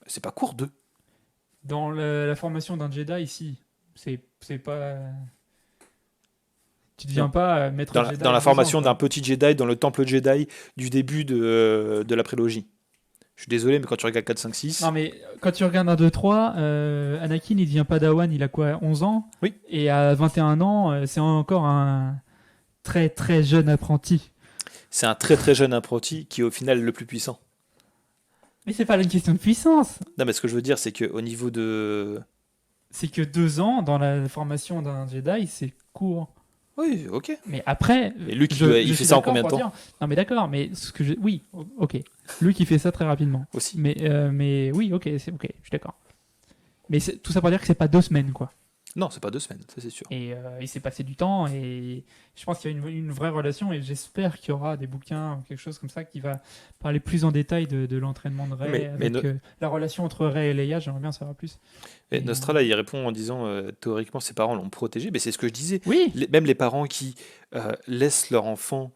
C'est pas court, 2. dans la formation d'un Jedi, ici, c'est pas. Tu deviens Non. pas maître Jedi. Dans la en 2 formation ans, d'un quoi. petit Jedi dans le temple Jedi du début de la prélogie. Je suis désolé, mais quand tu regardes 4, 5, 6. Non, mais quand tu regardes un 2, 3, Anakin, il devient Padawan, il a quoi, 11 ans? Oui. Et à 21 ans, c'est encore un très très jeune apprenti. C'est un très très jeune apprenti qui est au final le plus puissant. Mais c'est pas une question de puissance. Non, mais ce que je veux dire, c'est qu'au niveau de. C'est que 2 ans dans la formation d'un Jedi, c'est court. Oui, ok. Mais après. Et Luke, je il fait suis ça en d'accord combien de pour temps dire- Non, mais d'accord, mais oui, ok. Luke, il fait ça très rapidement. aussi? Mais oui, ok, c'est ok, je suis d'accord. Mais tout ça pour dire que c'est pas 2 semaines, quoi. Non, c'est pas 2 semaines, ça c'est sûr. Et il s'est passé du temps et je pense qu'il y a une vraie relation et j'espère qu'il y aura des bouquins ou quelque chose comme ça qui va parler plus en détail de l'entraînement de Rey Mais avec la relation entre Rey et Leia. J'aimerais bien savoir plus. Et Et, Nostra, là, il répond en disant théoriquement, ses parents l'ont protégé. Mais c'est ce que je disais. oui, Même les parents qui laissent leur enfant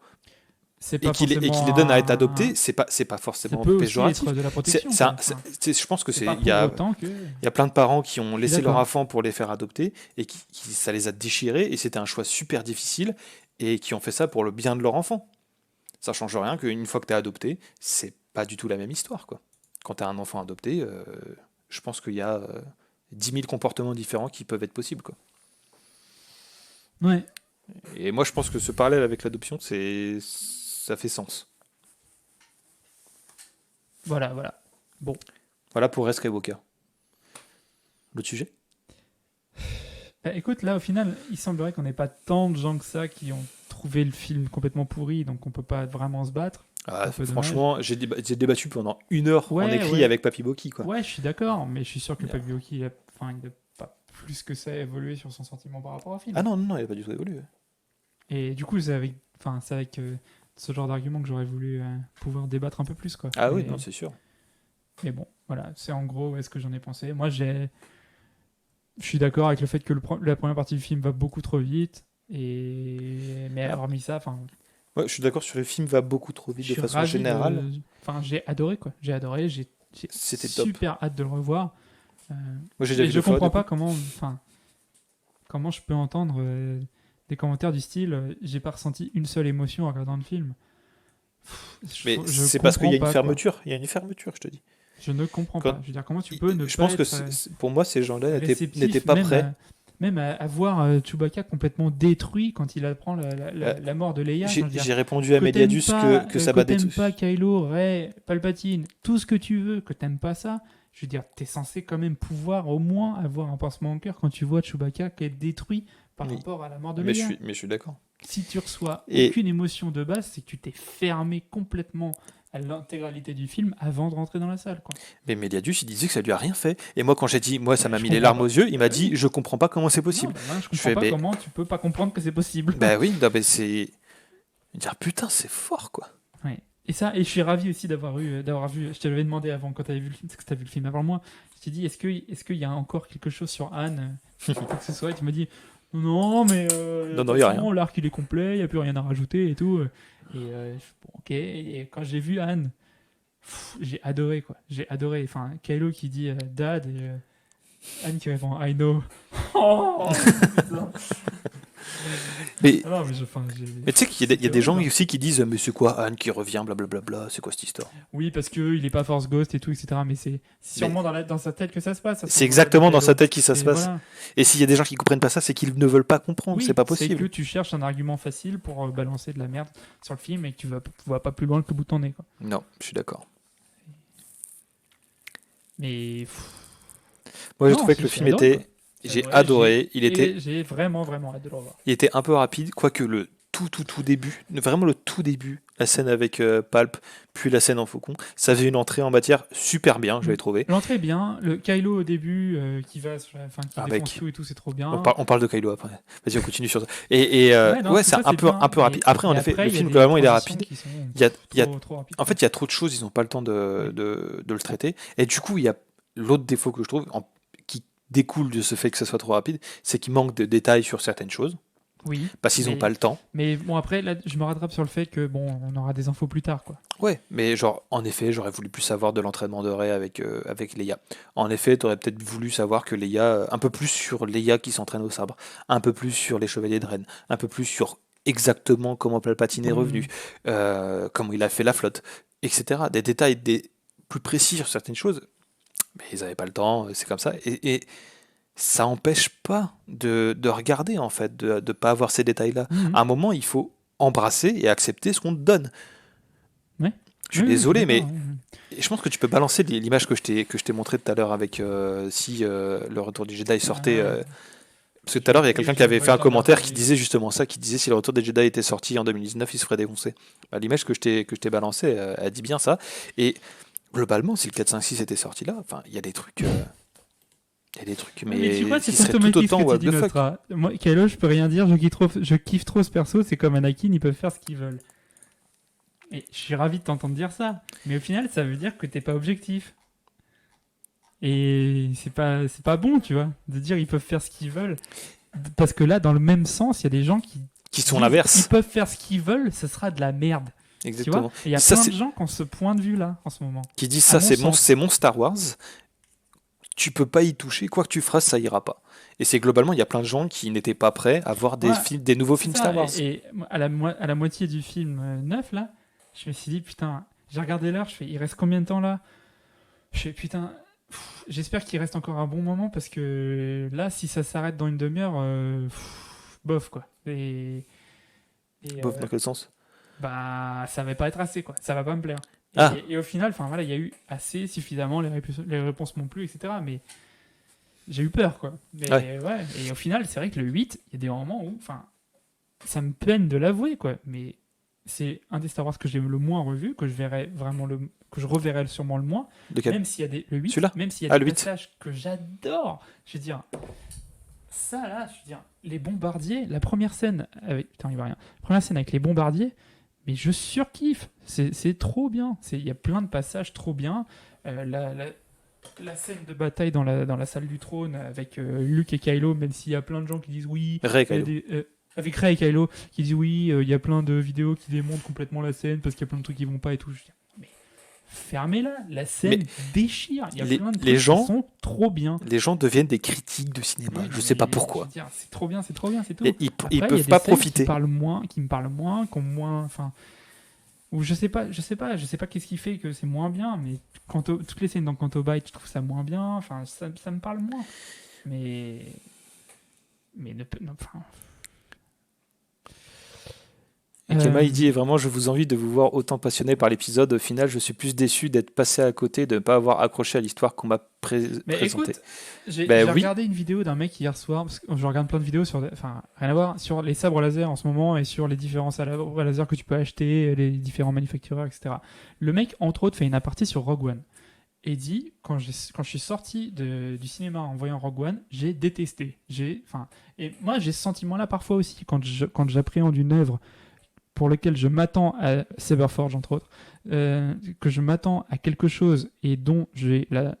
c'est et pas qui les forcément donne à être un- adopté, c'est pas Ça forcément peut aussi péjoratif. être de la protection. C'est quoi. un- Enfin, je pense que c'est c'est pas il pour y a autant que. il y a plein de parents qui ont laissé leur d'accord. enfant pour les faire adopter et ça les a déchirés et c'était un choix super difficile et qui ont fait ça pour le bien de leur enfant. Ça change rien qu'une fois que tu es adopté, c'est pas du tout la même histoire, quoi. Quand tu as un enfant adopté, je pense qu'il y a 10 000 comportements différents qui peuvent être possibles, quoi. Ouais. Et moi, je pense que ce parallèle avec l'adoption, ça fait sens. Voilà. Bon. Voilà pour Res Skywalker. L'autre sujet? Bah, écoute, là, au final, il semblerait qu'on n'ait pas tant de gens que ça qui ont trouvé le film complètement pourri, donc on peut pas vraiment se battre. Ah, un peu franchement, j'ai débattu pendant 1 heure en Ouais, écrit ouais. avec Papy Boki, quoi. Ouais, je suis d'accord, mais je suis sûr que Yeah. Pavioki, il a pas plus que ça évolué sur son sentiment par rapport au film. Ah non, il n'a pas du tout évolué. Et du coup, c'est avec ce genre d'argument que j'aurais voulu pouvoir débattre un peu plus, quoi. Ah oui, Mais- non, c'est sûr. Mais bon, voilà, c'est en gros ce que j'en ai pensé. Moi, je suis d'accord avec le fait que la première partie du film va beaucoup trop vite. Mais hormis ça, Ouais, je suis d'accord sur le film va beaucoup trop je vite de suis façon ravi générale. j'ai adoré, quoi. J'ai adoré, j'ai C'était top. super hâte de le revoir. Moi, j'ai déjà Et vu je deux fois, comprends du coup. pas comment je peux entendre des commentaires du style j'ai pas ressenti une seule émotion en regardant le film. Mais Je c'est parce qu'il y a comprends une pas, quoi. fermeture. Il y a une fermeture, je te dis. Je ne comprends Quand- pas. Je veux dire, comment tu peux ne Je pas pense que être pour moi, ces gens-là réceptif, n'étaient pas même prêts. même à voir Chewbacca complètement détruit quand il apprend la mort de Leia. Je veux dire, J'ai répondu à que Mediadus t'aimes pas, que ça que battait t'aimes tous. pas Kylo, Rey, Palpatine, tout ce que tu veux, que t'aimes pas ça, je veux dire, t'es censé quand même pouvoir au moins avoir un pincement au cœur quand tu vois Chewbacca qui est détruit par Oui. rapport à la mort de Mais Leia. je suis d'accord. Si tu reçois Et- aucune émotion de base, c'est que tu t'es fermé complètement à l'intégralité du film avant de rentrer dans la salle, quoi. Mais Mediadus, il disait que ça lui a rien fait. Et moi, quand j'ai dit, moi, ça m'a Je mis les comprends larmes pas. aux yeux, il m'a Bah dit, oui. je comprends pas comment c'est possible. Non, bah, je Je comprends fais, pas mais- comment tu peux pas comprendre que c'est possible. Bah oui, non, mais c'est. Dire putain, c'est fort, quoi. Ouais. Et je suis ravi aussi d'avoir vu. Je te l'avais demandé avant quand tu avais vu le film, parce que tu as vu le film avant moi. Je t'ai dit, est-ce qu'il y a encore quelque chose sur Anne, quoi que ce soit? Et tu m'as dit, non, mais Non, de non, toute y a façon, rien. l'arc il est complet, il n'y a plus rien à rajouter et tout. Et bon, ok. Et quand j'ai vu Anne, j'ai adoré, quoi. J'ai adoré. Enfin, Kylo qui dit Dad et Anne qui répond I know. Oh, putain. Mais, Ah non, mais mais tu sais qu'il y a des gens aussi qui disent, mais c'est quoi Anne qui revient, blablabla, c'est quoi cette histoire? Oui, parce qu'il est pas Force Ghost et tout, etc. Mais c'est sûrement dans sa tête que ça se passe. Ça se C'est trouve, exactement dans Kylo. sa tête que ça se Et passe. voilà. Et s'il y a des gens qui comprennent pas ça, c'est qu'ils ne veulent pas comprendre, Oui, c'est pas C'est possible. que tu cherches un argument facile pour balancer de la merde sur le film et que tu vas pas plus loin que le bout de ton nez, quoi. Non, je suis d'accord. Mais Moi, j'ai Non, trouvé que j'ai le film adoré, était. quoi. J'ai Ouais, adoré. Il j'ai vraiment hâte de le revoir. était un peu rapide, quoique le tout début, vraiment le tout début, la scène avec Palp, puis la scène en faucon, ça faisait une entrée en matière super bien, je l'ai trouvé. L'entrée est bien, le Kylo au début qui va qui Ah, défonce mec. tout et tout, c'est trop bien. On parle de Kylo après. Vas-y, on continue sur ça. Ouais, non, Ouais, tout c'est ça, un peu bien, rapide. Après, en et effet, après, le il y a film, des globalement, il est transitions rapide. qui sont Il y a- trop rapides. En fait, il y a trop de choses, ils n'ont pas le temps de le traiter. Et du coup, il y a l'autre défaut que je trouve, qui découle de ce fait que ça soit trop rapide, c'est qu'il manque de détails sur certaines choses, Oui. parce qu'ils n'ont Mais- pas le temps. Mais bon, après, là, je me rattrape sur le fait que bon, on aura des infos plus tard, quoi. Ouais, mais genre, en effet, j'aurais voulu plus savoir de l'entraînement de Rey avec Leia. En effet, tu aurais peut-être voulu savoir que Leia, un peu plus sur Leia qui s'entraîne au sabre, un peu plus sur les Chevaliers de Ren, un peu plus sur exactement comment Palpatine est revenu, comment il a fait la flotte, etc. Des détails plus précis sur certaines choses, mais ils n'avaient pas le temps, c'est comme ça. Et ça n'empêche pas de regarder, en fait, de ne pas avoir ces détails-là. Mhm. À un moment, il faut embrasser et accepter ce qu'on te donne. Ouais. Je suis Oui, désolé, mais d'accord, ouais. je pense que tu peux balancer l'image que je t'ai montrée tout à l'heure avec le Retour du Jedi sortait. Ah ouais. Parce que tout à l'heure, il y a Oui, quelqu'un je qui avait vois fait un le temps commentaire de qui regarder. disait justement ça, qui disait si le Retour des Jedi était sorti en 2019, il se ferait défoncer. Bah, l'image que je t'ai balancée, elle dit bien ça. Et globalement, si le 4, 5, 6 était sorti là, enfin, il y a des trucs. Il y a des trucs, Mais tu vois, qui c'est seraient tout automatique ce autant que what tu dis, the fuck. Nostra. Moi, Kylo, je peux rien dire, je kiffe trop ce perso, c'est comme Anakin, ils peuvent faire ce qu'ils veulent. Et je suis ravi de t'entendre dire ça. Mais au final, ça veut dire que t'es pas objectif. Et c'est pas bon, tu vois, de dire ils peuvent faire ce qu'ils veulent. Parce que là, dans le même sens, il y a des gens qui Qui sont disent, l'inverse. ils peuvent faire ce qu'ils veulent, ce sera de la merde. Tu vois. Exactement. Et il y a Ça, plein c'est- de gens qui ont ce point de vue-là, en ce moment. Qui disent À ça, mon sens. c'est mon Star Wars. Tu peux pas y toucher, quoi que tu fasses, ça ira pas. Et c'est globalement, il y a plein de gens qui n'étaient pas prêts à voir Ouais, des nouveaux c'est films ça. Star Wars. Et à la moitié du film 9, là, je me suis dit, putain, j'ai regardé l'heure, je fais, il reste combien de temps là? Je fais, putain, j'espère qu'il reste encore un bon moment parce que là, si ça s'arrête dans une demi-heure, bof quoi. Bof, dans quel sens? Bah, ça va pas être assez quoi. Ça va pas me plaire. Ah. Et au final, enfin voilà, il y a eu assez, suffisamment, les réponses m'ont plu, etc. Mais j'ai eu peur quoi. Mais ouais. Et au final, c'est vrai que le 8, il y a des moments où, enfin, ça me peine de l'avouer quoi. Mais c'est un des Star Wars que j'ai le moins revu, que je verrai vraiment que je reverrai sûrement le moins. Lequel? Même s'il y a le 8, Celui-là? même s'il y a des le 8. passages que j'adore. Je veux dire, ça là, je veux dire, les bombardiers, la première scène avec, putain, il va rien. La première scène avec les bombardiers, mais je surkiffe. C'est trop bien. Il y a plein de passages trop bien. La scène de bataille dans la salle du trône avec Luke et Kylo, même s'il y a plein de gens qui disent oui. Rey il y a Kylo. avec Rey et Kylo qui disent oui, il y a plein de vidéos qui démontrent complètement la scène parce qu'il y a plein de trucs qui vont pas et tout. Je dis, mais fermez-la, la scène Mais déchire. Il y a plein de trucs les gens qui sont trop bien. Les gens deviennent des critiques de cinéma. Oui, Je sais pas mais pourquoi. je veux dire, c'est trop bien, c'est tout. Et ils Après, il y a peuvent des pas scènes profiter. qui me parlent moins, qui ont moins, enfin, ou je sais pas qu'est-ce qui fait que c'est moins bien, mais toutes les scènes dans Canto Bight, je trouve ça moins bien, enfin, ça me parle moins. Mais enfin. Et Kema, il dit vraiment, je vous envie de vous voir autant passionné par l'épisode. Au final, je suis plus déçu d'être passé à côté, de ne pas avoir accroché à l'histoire qu'on m'a Mais présentée. écoute, j'ai oui. regardé une vidéo d'un mec hier soir, parce que je regarde plein de vidéos sur, enfin, rien à voir, sur les sabres laser en ce moment et sur les différents sabres laser que tu peux acheter, les différents manufacturiers, etc. Le mec, entre autres, fait une aparté sur Rogue One et dit, quand je suis sorti du cinéma en voyant Rogue One, j'ai détesté. Et moi, j'ai ce sentiment-là parfois aussi, quand j'appréhende une œuvre pour laquelle je m'attends à Saberforge, entre autres, que je m'attends à quelque chose et dont j'ai la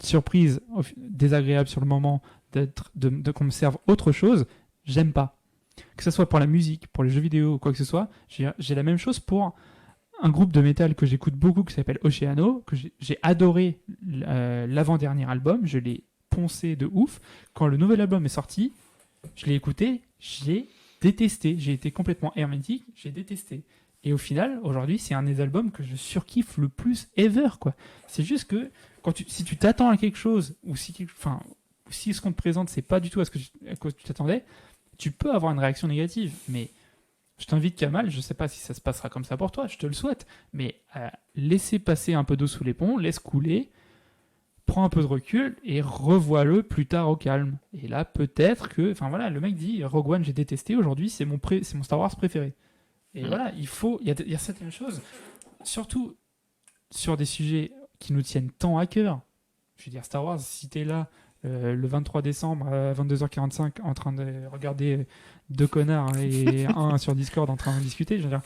surprise désagréable sur le moment qu'on me serve autre chose, j'aime pas. Que ce soit pour la musique, pour les jeux vidéo ou quoi que ce soit, j'ai la même chose pour un groupe de métal que j'écoute beaucoup qui s'appelle Oceano, que j'ai adoré l'avant-dernier album, je l'ai poncé de ouf. Quand le nouvel album est sorti, je l'ai écouté, j'ai détesté, j'ai été complètement hermétique, j'ai détesté. Et au final, aujourd'hui, c'est un des albums que je surkiffe le plus ever, quoi. C'est juste que si tu t'attends à quelque chose, ou si ce qu'on te présente, c'est pas du tout à quoi tu t'attendais, tu peux avoir une réaction négative. Mais je t'invite, Kamal, je sais pas si ça se passera comme ça pour toi, je te le souhaite, mais laissez passer un peu d'eau sous les ponts, laisse couler, prends un peu de recul et revois-le plus tard au calme. Et là, peut-être que, enfin voilà, le mec dit Rogue One, j'ai détesté, aujourd'hui, c'est mon Star Wars préféré. Et voilà, il y a certaines choses, surtout sur des sujets qui nous tiennent tant à cœur. Je veux dire, Star Wars, si t'es là le 23 décembre à 22h45 en train de regarder deux connards et un sur Discord en train de discuter, je veux dire,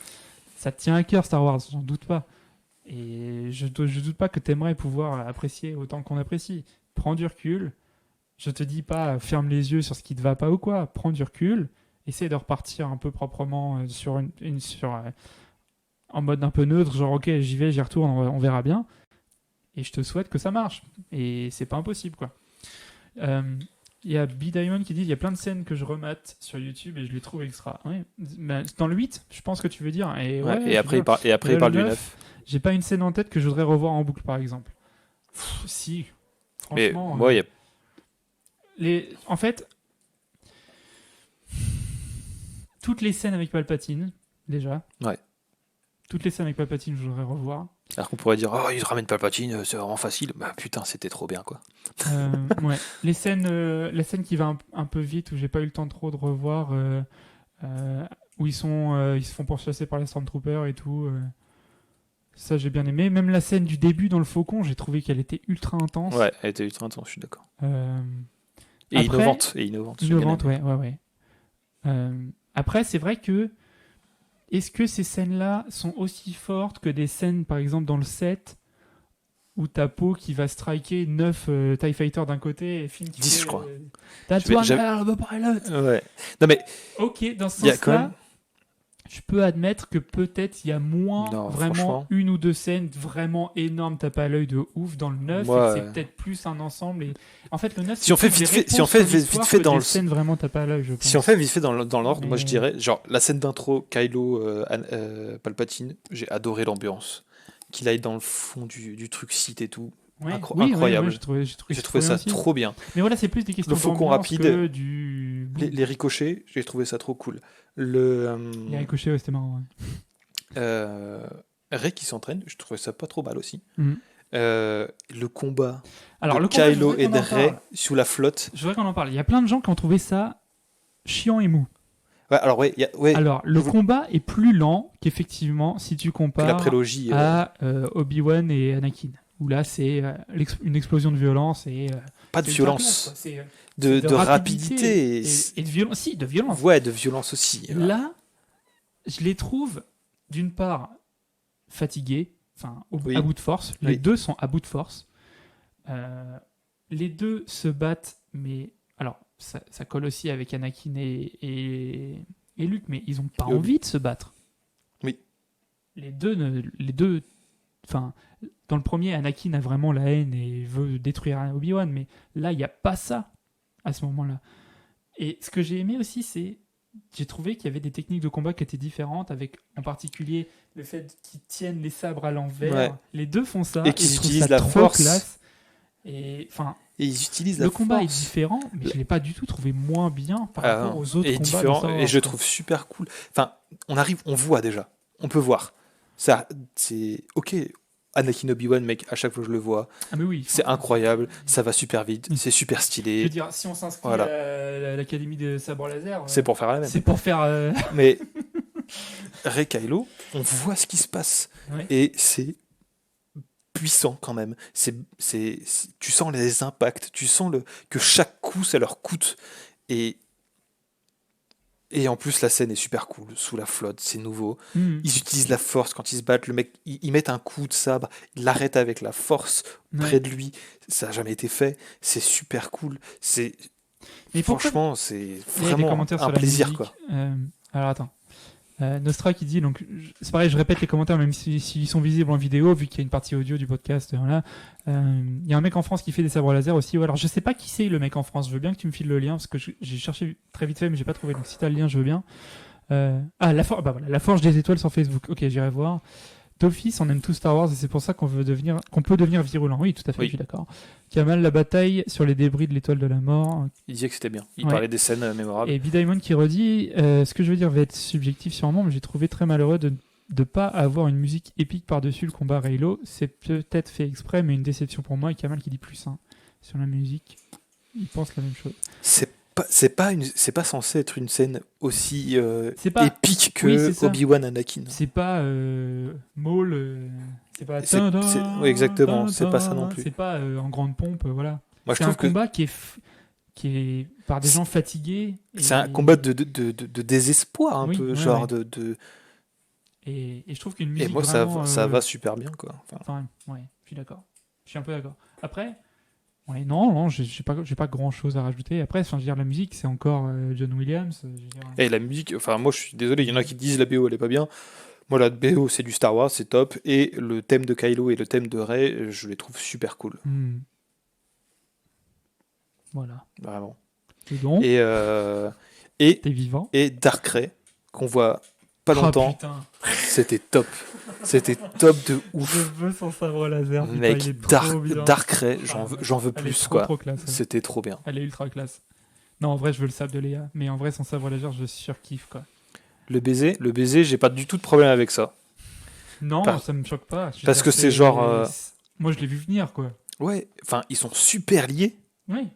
ça te tient à cœur Star Wars, j'en doute pas. Et je doute pas que t'aimerais pouvoir apprécier autant qu'on apprécie. Prends du recul. Je te dis pas ferme les yeux sur ce qui te va pas ou quoi. Prends du recul. Essaye de repartir un peu proprement en mode un peu neutre, genre ok, j'y vais, j'y retourne, on verra bien. Et je te souhaite que ça marche. Et c'est pas impossible, quoi. Il y a B-Diamond qui dit il y a plein de scènes que je remate sur YouTube et je les trouve extra. Oui, dans le 8, je pense que tu veux dire. Et après, il parle du 9. J'ai pas une scène en tête que je voudrais revoir en boucle, par exemple. Si, franchement. Mais, ouais, En fait, toutes les scènes avec Palpatine, déjà. Ouais. Toutes les scènes avec Palpatine, je voudrais revoir. Alors qu'on pourrait dire, oh, ils ramènent Palpatine, c'est vraiment facile. Bah putain, c'était trop bien, quoi. Ouais. La scène qui va un peu vite, où j'ai pas eu le temps trop de revoir, où ils se font pourchasser par les Stormtroopers et tout. Ça, j'ai bien aimé. Même la scène du début dans le Faucon, j'ai trouvé qu'elle était ultra intense. Ouais, elle était ultra intense, je suis d'accord. Euh, Et Après, innovante. Et innovante. j'ai bien Innovante, aimé. ouais. Après, c'est vrai que est-ce que ces scènes-là sont aussi fortes que des scènes, par exemple, dans le 7 où t'as Poe qui va striker 9 TIE Fighters d'un côté et Finn qui 10, fait, je crois. That's Je vais- one j'avais- hell of a pilot. Ouais. Non, mais Ok, dans ce il y a quand sens-là, même. je peux admettre que peut-être il y a moins Non, vraiment franchement. une ou deux scènes vraiment énormes, tape à l'œil de ouf dans le 9 Moi, et que c'est peut-être plus un ensemble. Et... En fait, le 9, Si on fait vite fait, si on fait vite fait dans le. scènes vraiment tape à l'œil, je pense. Si on fait vite fait dans l'ordre, moi Mais- je dirais, genre la scène d'intro, Kylo, Palpatine, j'ai adoré l'ambiance. Qu'il aille dans le fond du truc site et tout. Ouais, Incroyable. j'ai J'ai trouvé ça aussi. trop bien. Mais voilà, c'est plus des questions Le faucon d'ambiance rapide, que du... Les ricochets, j'ai trouvé ça trop cool. Le Les ricochets, ouais, c'était marrant. Rey qui s'entraîne, je trouvais ça pas trop mal aussi. Ouais. Mhm. Le combat Alors, de le combat, je Kylo voudrais et qu'on de en Rey parle. sous la flotte. Je voudrais qu'on en parle. Il y a plein de gens qui ont trouvé ça chiant et mou. Ouais, alors ouais, Alors, le vous- combat est plus lent qu'effectivement si tu que la compares prélogie. à Obi-Wan et Anakin. Où là, c'est une explosion de violence et... Pas de c'est violence, ultra classe, quoi. C'est, de rapidité. et de violence. Si, de violence. Ouais, de violence aussi. Là, je les trouve, d'une part, fatigués, enfin, Oui. à bout de force. Les Oui. deux sont à bout de force. Les deux se battent, mais... Alors, ça colle aussi avec Anakin et Luke, mais ils n'ont pas Et Obi. envie de se battre. Oui. Les deux... Enfin, dans le premier, Anakin a vraiment la haine et veut détruire Obi-Wan, mais là, il n'y a pas ça, à ce moment-là. Et ce que j'ai aimé aussi, c'est... J'ai trouvé qu'il y avait des techniques de combat qui étaient différentes, avec en particulier le fait qu'ils tiennent les sabres à l'envers. Ouais. Les deux font ça, Et qu'ils je trouve utilisent ça la trop force. classe. Et enfin, Et ils utilisent la le combat est force. différent, mais je l'ai pas du tout trouvé moins bien par Ah, rapport aux autres et combats. différent, de Star Wars, et je quoi. trouve super cool. Enfin, on voit déjà, on peut voir. Ça, c'est ok. Anakin Obi-Wan, mec, à chaque fois que je le vois, Ah mais oui, c'est enfin, incroyable, ça va super vite, Mm. c'est super Je veux stylé. dire, si on s'inscrit Voilà. à l'académie de sabre laser, C'est pour faire la même. c'est pour faire. Mais Rey Kylo, on voit ce qui se passe Ouais. et c'est puissant quand même. Tu sens les impacts, tu sens que chaque coup ça leur coûte et en plus la scène est super cool sous la flotte, c'est nouveau. Mm. Ils utilisent la force quand ils se battent. Le mec, ils mettent un coup de sabre, ils l'arrêtent avec la force Ouais. près de lui. Ça n'a jamais été fait. C'est super cool. Mais pourquoi- Franchement, c'est Il y a des vraiment commentaires un sur la plaisir, musique. quoi. Alors attends. Nostra qui dit, donc c'est pareil, je répète les commentaires même s'ils sont visibles en vidéo, vu qu'il y a une partie audio du podcast. Voilà. Il y a un mec en France qui fait des sabres laser aussi. Ouais, alors je sais pas qui c'est le mec en France, je veux bien que tu me files le lien, parce que j'ai cherché très vite fait, mais j'ai pas trouvé. Donc si t'as le lien, je veux bien. La Forge des étoiles sur Facebook. Ok, j'irai voir. D'office, on aime tout Star Wars et c'est pour ça qu'on peut devenir virulent. Oui, tout à fait, Oui. je suis d'accord. Kamal, la bataille sur les débris de l'étoile de la mort. Il disait que c'était bien. Il Ouais. parlait des scènes mémorables. Et Bidaimon qui redit ce que je veux dire va être subjectif sûrement, mais j'ai trouvé très malheureux de ne pas avoir une musique épique par-dessus le combat Reylo. C'est peut-être fait exprès, mais une déception pour moi. Et Kamal qui dit plus sur la musique. Il pense la même chose. C'est pas censé être une scène aussi C'est pas- épique que Oui, c'est ça. Obi-Wan Anakin. C'est pas Maul. C'est pas. Oui, exactement, c'est pas ça non plus. C'est pas en grande pompe, voilà. Moi, je C'est un trouve que combat qui est par des gens fatigués. c'est un combat de désespoir un Oui, peu, ouais, genre ouais. de. Et je trouve qu'une Et musique moi, vraiment, ça va super bien, quoi. Enfin, Enfin, ouais, je suis d'accord. Je suis un peu d'accord. Après, ouais, non, j'ai pas grand chose à rajouter. Après, enfin, je veux dire, la musique, c'est encore John Williams. Je veux dire, et la musique, enfin, moi, je suis désolé, il y en a qui disent la BO, elle est pas bien. Moi, la BO, c'est du Star Wars, c'est top. Et le thème de Kylo et le thème de Rey, je les trouve super cool, Voilà. vraiment. C'est bon. Et T'es vivant. et Dark Rey, qu'on voit pas Oh, longtemps, putain. c'était top. C'était top de Je ouf. veux son sabre laser. putain, Mec, il est trop bien. Dark Rey, Ah, j'en veux elle est plus, trop, quoi. trop classe, ouais. C'était trop bien. Elle est ultra classe. Non, en vrai, je veux le sabre de Léa. Mais en vrai, son sabre laser, je surkiffe, quoi. Le baiser, j'ai pas du tout de problème avec ça. Non, Par- ça me choque pas. Je veux parce dire, que c'est genre, Moi, je l'ai vu venir, quoi. Ouais, enfin, ils sont super liés. Oui.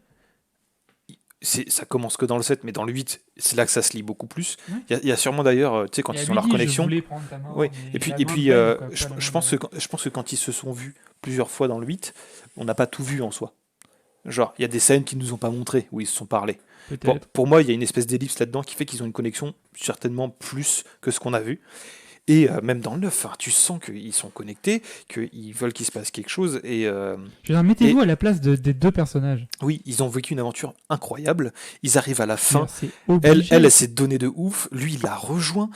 ça commence que dans le 7, mais dans le 8, c'est là que ça se lit beaucoup plus. Ouais. Il y a sûrement d'ailleurs, tu sais, quand Et ils elle sont lui leur dit, je connexion. voulais prendre ta main, Oui, mais et puis, la et main puis de Ben, quoi, je, pas la je main pense de- je pense que quand ils se sont vus plusieurs fois dans le 8, on n'a pas tout vu en soi. Genre, il y a des scènes qu'ils nous ont pas montrées, où ils se sont parlé. Peut-être. Pour moi, il y a une espèce d'ellipse là-dedans qui fait qu'ils ont une connexion certainement plus que ce qu'on a vu. Et même dans le 9, tu sens qu'ils sont connectés, qu'ils veulent qu'il se passe quelque chose. Et Je veux dire, mettez-vous à la place des deux personnages. oui, ils ont vécu une aventure incroyable. Ils arrivent à la fin. C'est Elle, obligé. elle s'est donnée de ouf. Lui, il la rejoint.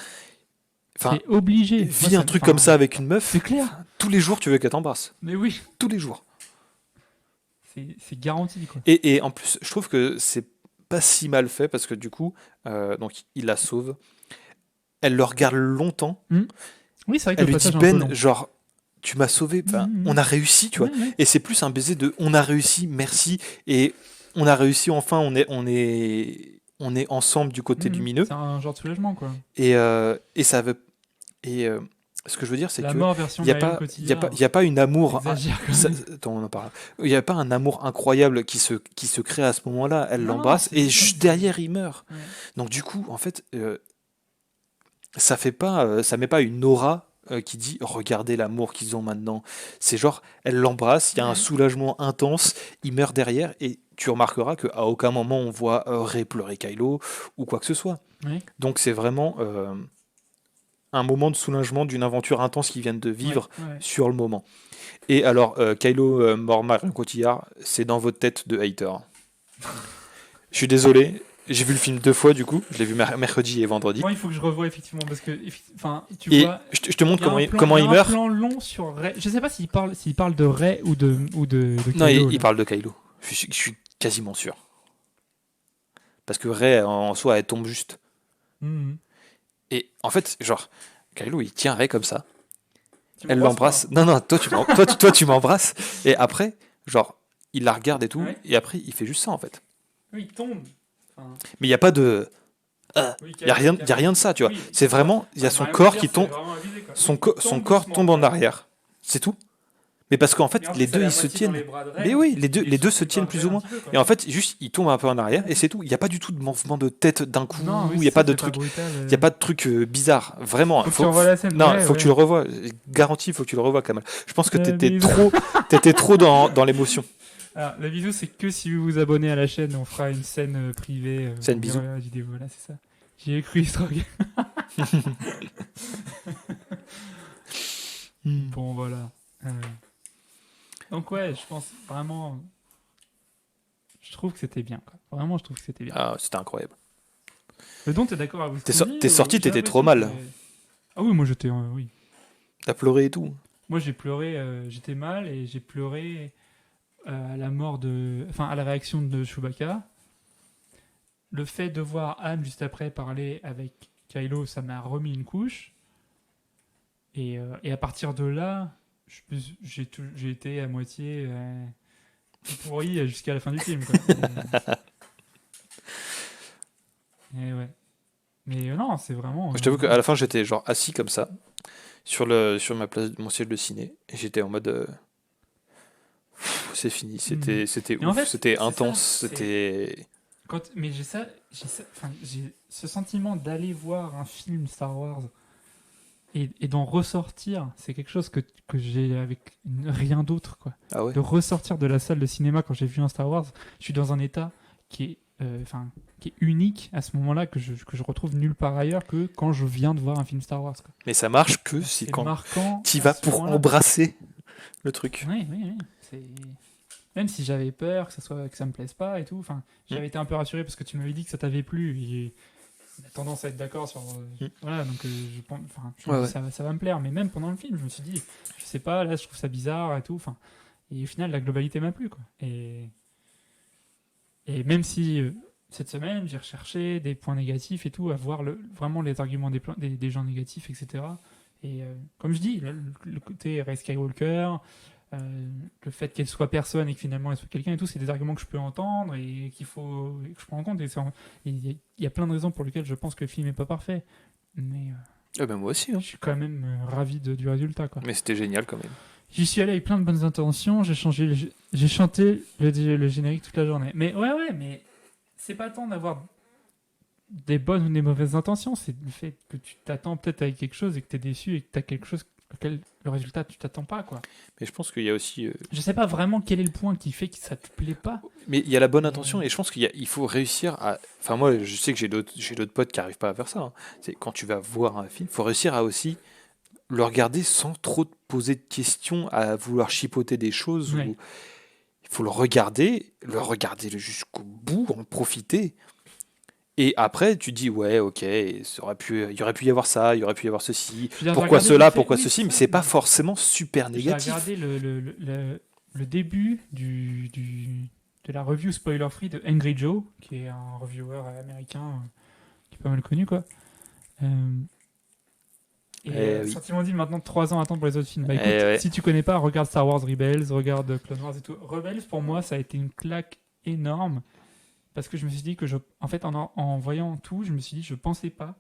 Enfin, C'est obligé. vis Moi, un truc comme ça avec une meuf. C'est clair. Tous les jours, tu veux qu'elle t'embrasse. Mais oui, Tous les jours. c'est garanti, quoi. Et en plus, je trouve que c'est pas si mal fait parce que du coup, donc il la sauve. Elle le regarde longtemps. Oui, c'est vrai que Elle le lui dit passage est un peu long. genre, tu m'as sauvé. Enfin, on a réussi, tu vois. Ouais, ouais. Et c'est plus un baiser de, on a réussi, merci. Et on a réussi enfin. On est ensemble du côté lumineux. C'est un genre de soulagement, quoi. Et ça veut. Et ce que je veux dire, c'est La que mort version il y a Marion pas, Cotillard. il y a pas une amour. Exagère quand Ça- même. attends, on en parle. Il n'y a pas un amour incroyable qui se crée à ce moment-là. Elle Non, l'embrasse c'est et ça. juste derrière il meurt. Ouais. Donc du coup, en fait, ça fait pas, ça met pas une aura qui dit regardez l'amour qu'ils ont maintenant. C'est genre elle l'embrasse, il y a un Ouais. soulagement intense, il meurt derrière et tu remarqueras qu'à aucun moment on voit Rey pleurer Kylo ou quoi que ce soit. Ouais. Donc c'est vraiment un moment de soulagement d'une aventure intense qu'ils viennent de vivre Ouais. sur le moment. Et alors, Kylo mort Marion Cotillard, c'est dans votre tête de hater. Je suis désolé, j'ai vu le film 2 fois du coup, je l'ai vu mercredi et vendredi. Moi, il faut que je revoie effectivement parce que, enfin, tu Et vois. je te montre Il y a comment il un meurt. plan long sur Rey. Je sais pas s'il parle de Rey ou de Non, Kylo, il là. parle de Kylo. Je suis quasiment sûr. Parce que Rey, en soi, elle tombe juste. Mhm. Et en fait, genre, Kylo, il tient Rey comme ça. Tu Elle m'embrasses l'embrasse. Non, toi, tu m'embrasses. Et après, genre, il la regarde et tout. Ouais. Et après, il fait juste ça, en fait. pas. Oui, il tombe. Enfin, Mais il n'y a pas de... oui, Il n'y a rien de ça, tu vois. Oui. C'est vraiment... Il y a son Marion corps Cotillard, qui tombe... c'est vraiment abusé, quoi. Son Il corps doucement, tombe en quoi. arrière. C'est tout. Mais parce qu'en fait, Et en les plus, deux, elle a ils la se moitié dans tiennent. les bras de Rey, Mais oui, il les est deux se soulevé tiennent par plus Rey ou un moins. petit peu, quoi. Et en fait, juste, il tombe un peu en arrière et c'est tout. Il n'y a pas du tout de mouvement de tête d'un coup. Non, oui, Il n'y a ça, pas de c'est truc. brutal, Il n'y a pas de truc bizarre. Vraiment. Faut que tu revoies la scène. Non, Ouais, faut que tu ouais. le revoies. Garanti, il faut que tu le revoies, Kamal. Je pense que Mais ils- t'étais trop dans l'émotion. Alors, la vidéo, c'est que si vous vous abonnez à la chaîne, on fera une scène privée. Scène vous bisous. verrez la vidéo, voilà, c'est ça. J'y ai cru, Strog. Bon, voilà. Donc, ouais, je pense vraiment. Je trouve que c'était bien, quoi. Vraiment, je trouve que c'était bien. Ah, c'était incroyable. Le don, t'es d'accord avec T'es ce qu'on dit, t'es ou- sorti, j'ai t'étais trop l'impression mal. que- Ah oui, moi j'étais. Oui. T'as pleuré et tout. Moi j'ai pleuré, j'étais mal et j'ai pleuré à la mort de. Enfin, à la réaction de Chewbacca. Le fait de voir Anne juste après parler avec Kylo, ça m'a remis une couche. Et à partir de là, j'ai été à moitié tout pourri jusqu'à la fin du film, quoi. Et ouais. Mais non, c'est vraiment. Je t'avoue qu'à la fin, j'étais genre assis comme ça, sur ma place, mon siège de ciné, et j'étais en mode. C'est fini, c'était Et en ouf, fait, c'était c'est intense, ça, c'était. Mais j'ai ce sentiment d'aller voir un film Star Wars et d'en ressortir, c'est quelque chose que j'ai avec rien d'autre, quoi. Ah ouais. De ressortir de la salle de cinéma quand j'ai vu un Star Wars, je suis dans un état qui est unique à ce moment-là, que je retrouve nulle part ailleurs que quand je viens de voir un film Star Wars, quoi. Mais ça marche que si C'est quand marquant tu à vas ce pour moment-là. embrasser le truc. Oui. Même si j'avais peur que ça me plaise pas et tout, enfin, j'avais été un peu rassuré parce que tu m'avais dit que ça t'avait plu. Et on a tendance à être d'accord sur. Voilà, donc je pense, enfin, je me dis, ça va me plaire. Mais même pendant le film, je me suis dit, je sais pas, là, je trouve ça bizarre et tout. Enfin, et au final, la globalité m'a plu, quoi. Et même si cette semaine, j'ai recherché des points négatifs et tout, à voir vraiment les arguments des gens négatifs, etc. Et comme je dis, le côté Rey Skywalker. Le fait qu'elle soit personne et que finalement elle soit quelqu'un et tout, c'est des arguments que je peux entendre et que je prends en compte. Il y a plein de raisons pour lesquelles je pense que le film est pas parfait. Mais Ben moi aussi. Hein. je suis quand même ravi du résultat, quoi. Mais c'était génial quand même. J'y suis allé avec plein de bonnes intentions. J'ai chanté le générique toute la journée. Mais ouais, mais c'est pas tant d'avoir des bonnes ou des mauvaises intentions, c'est le fait que tu t'attends peut-être avec quelque chose et que tu es déçu et que tu as quelque chose auquel le résultat tu t'attends pas, quoi. Mais je pense qu'il y a aussi. Je sais pas vraiment quel est le point qui fait que ça te plaît pas. Mais il y a la bonne intention et je pense il faut réussir à. Enfin, moi, je sais que j'ai d'autres potes qui n'arrivent pas à faire ça, hein. C'est quand tu vas voir un film, il faut réussir à aussi le regarder sans trop te poser de questions, à vouloir chipoter des choses. Ouais. Ou... Il faut le regarder jusqu'au bout, en profiter. Et après, tu dis, ouais, ok, il y aurait pu y avoir ça, il y aurait pu y avoir ceci, Je viens de pourquoi regarder cela, vite fait, pourquoi oui, ceci, c'est mais ça. c'est pas forcément super J'ai négatif. regardé le début de la review spoiler free de Angry Joe, qui est un reviewer américain qui est pas mal connu, quoi. Oui. Sentiment dit maintenant 3 ans à attendre pour les autres films. Bah écoute, Ouais. si tu connais pas, regarde Star Wars Rebels, regarde Clone Wars et tout. Rebels, pour moi, ça a été une claque énorme parce que je me suis dit que en fait, en voyant tout, je me suis dit, je pensais pas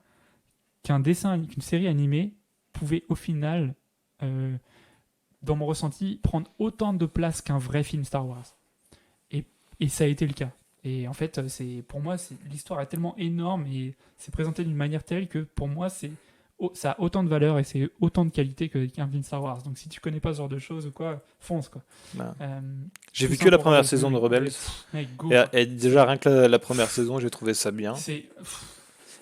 qu'une série animée pouvait au final, dans mon ressenti, prendre autant de place qu'un vrai film Star Wars. Et ça a été le cas. Et en fait, pour moi, l'histoire est tellement énorme et c'est présenté d'une manière telle que pour moi, ça a autant de valeur et c'est autant de qualité qu'un film Star Wars. Donc si tu connais pas ce genre de choses ou quoi, fonce, quoi. Ben, Euh, J'ai tout vu ça que la pour première Rebels, saison de oui. Rebels. Mec, go, Et, quoi. et déjà, rien que la première saison, j'ai trouvé ça bien. C'est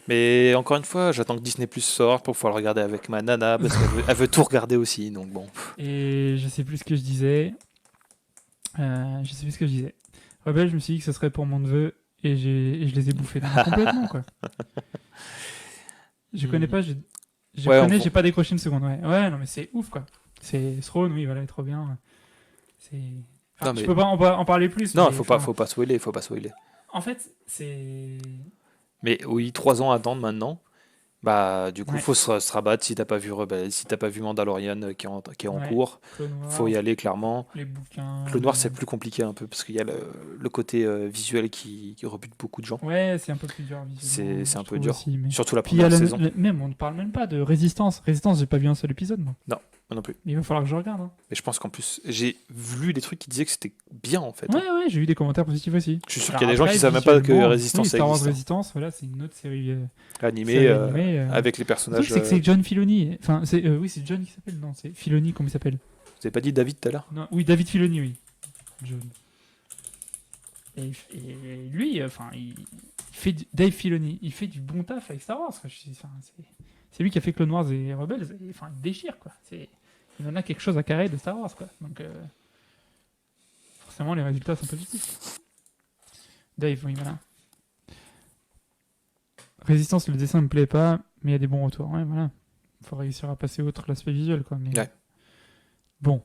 Mais encore une fois, j'attends que Disney Plus sorte pour pouvoir le regarder avec ma nana, parce elle veut tout regarder aussi, donc bon. Et je sais plus ce que je disais. Rebelle, je me suis dit que ce serait pour mon neveu et je les ai bouffés. Non, mais complètement, quoi. Je connais pas, j'ai pas décroché une seconde. Ouais, non, mais c'est ouf, quoi. C'est Throne, oui, voilà, il est trop bien. C'est. Enfin, Non, mais- je peux pas en parler plus. Non, mais, faut pas spoiler, faut pas spoiler. En fait, c'est. Mais oui, 3 ans à attendre maintenant. Bah, du coup, Ouais. faut se rabattre si t'as pas vu Rebels, si t'as pas vu Mandalorian qui est en Ouais. cours. Clone Wars, Faut y aller clairement. les bouquins. Clone Wars, c'est plus compliqué un peu parce qu'il y a le côté visuel qui rebute beaucoup de gens. Ouais, c'est un peu plus dur visuellement. C'est un je peu trouve dur. aussi, mais... Surtout la Puis il y a première saison. même, on ne parle même pas de Résistance. Résistance, j'ai pas vu un seul épisode, moi. Moi non plus. Mais il va falloir que je regarde. Hein. Mais je pense qu'en plus, j'ai lu des trucs qui disaient que c'était bien en fait. Ouais, j'ai eu des commentaires positifs aussi. Je suis sûr Alors qu'il y a des gens après, qui savent même pas que visuellement, Résistance oui, ça Star Wars existe. Résistance, voilà, c'est une autre série. Animé série animée, avec les Le truc, personnages. c'est que c'est John Filoni. Enfin, oui, c'est John qui s'appelle. Non, c'est Filoni, comment il s'appelle? Vous avez pas dit David tout à l'heure? Non, oui, David Filoni, oui. John. Et lui, Dave Filoni, il fait du bon taf avec Star Wars. Quoi. C'est lui qui a fait Clone Wars et Rebels. Et, il déchire, quoi. Il en a quelque chose à carrer de Star Wars, quoi. Donc, forcément, les résultats sont positifs. Dave, oui, voilà. Résistance, le dessin me plaît pas, mais il y a des bons retours. Ouais, voilà. Faut réussir à passer outre l'aspect visuel, quoi. Mais... Ouais. Bon.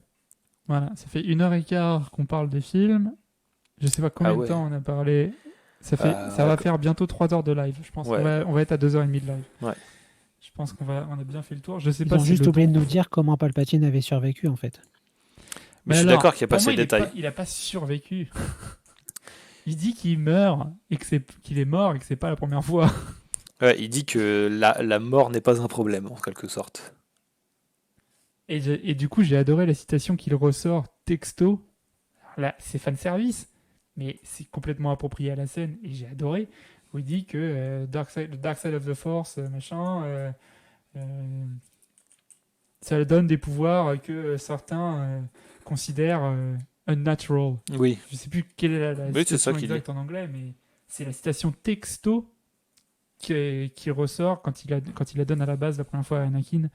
Voilà, ça fait 1h15 qu'on parle des films. Je sais pas combien de temps on a parlé. Ça va faire bientôt 3 heures de live, je pense. Ouais. On va être à 2h30 de live. Ouais. Je pense qu'on a bien fait le tour. Je sais Ils pas ont si juste le oublié temps- de nous dire comment Palpatine avait survécu en fait. Mais je suis alors, d'accord qu'il n'y a pas pour moi, assez de détails. il a pas survécu. Il dit qu'il meurt et qu'il est mort et que c'est pas la première fois. Ouais, il dit que la mort n'est pas un problème, en quelque sorte. Et du coup, j'ai adoré la citation qu'il ressort texto. Alors là, c'est fan service, mais c'est complètement approprié à la scène et j'ai adoré. Où il dit que the Dark Side of the Force, machin, ça donne des pouvoirs que certains considèrent unnatural. Oui. Je sais plus quelle est la Oui, c'est citation ça qu'il exacte en anglais, mais c'est la citation texto qui ressort quand il la donne à la base la première fois à Anakin.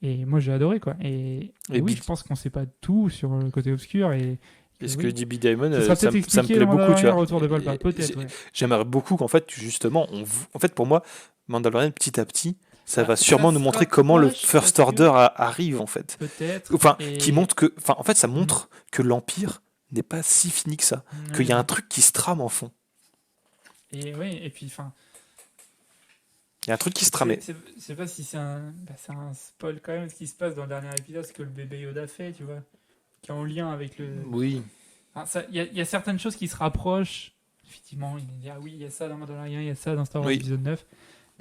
Et moi j'ai adoré, quoi. Et oui, je pense qu'on sait pas tout sur le côté obscur. Et ce oui. que dit B. Diamond, Ça sera ça peut-être me expliqué plaît dans beaucoup, tu vois. Autour de Palpatine, peut-être. Ouais. J'aimerais beaucoup qu'en fait, justement, en fait, pour moi, Mandalorian, petit à petit, ça va Ça sûrement nous se montrer comment le rapproche First parce que- Order arrive, en fait. Peut-être. Enfin, et- qui montre que, enfin, en fait, ça montre que l'Empire n'est pas si fini que ça, qu'il y a un truc qui se trame en fond. Et oui, et puis enfin. Il y a un truc qui se tramait. Je sais pas si c'est un spoil quand même ce qui se passe dans le dernier épisode, ce que le bébé Yoda fait, tu vois, qui est en lien avec le. Oui. Il y a certaines choses qui se rapprochent. Effectivement, il dit ah oui, il y a ça dans Mandalorian, il y a ça dans Star Wars Oui. épisode 9.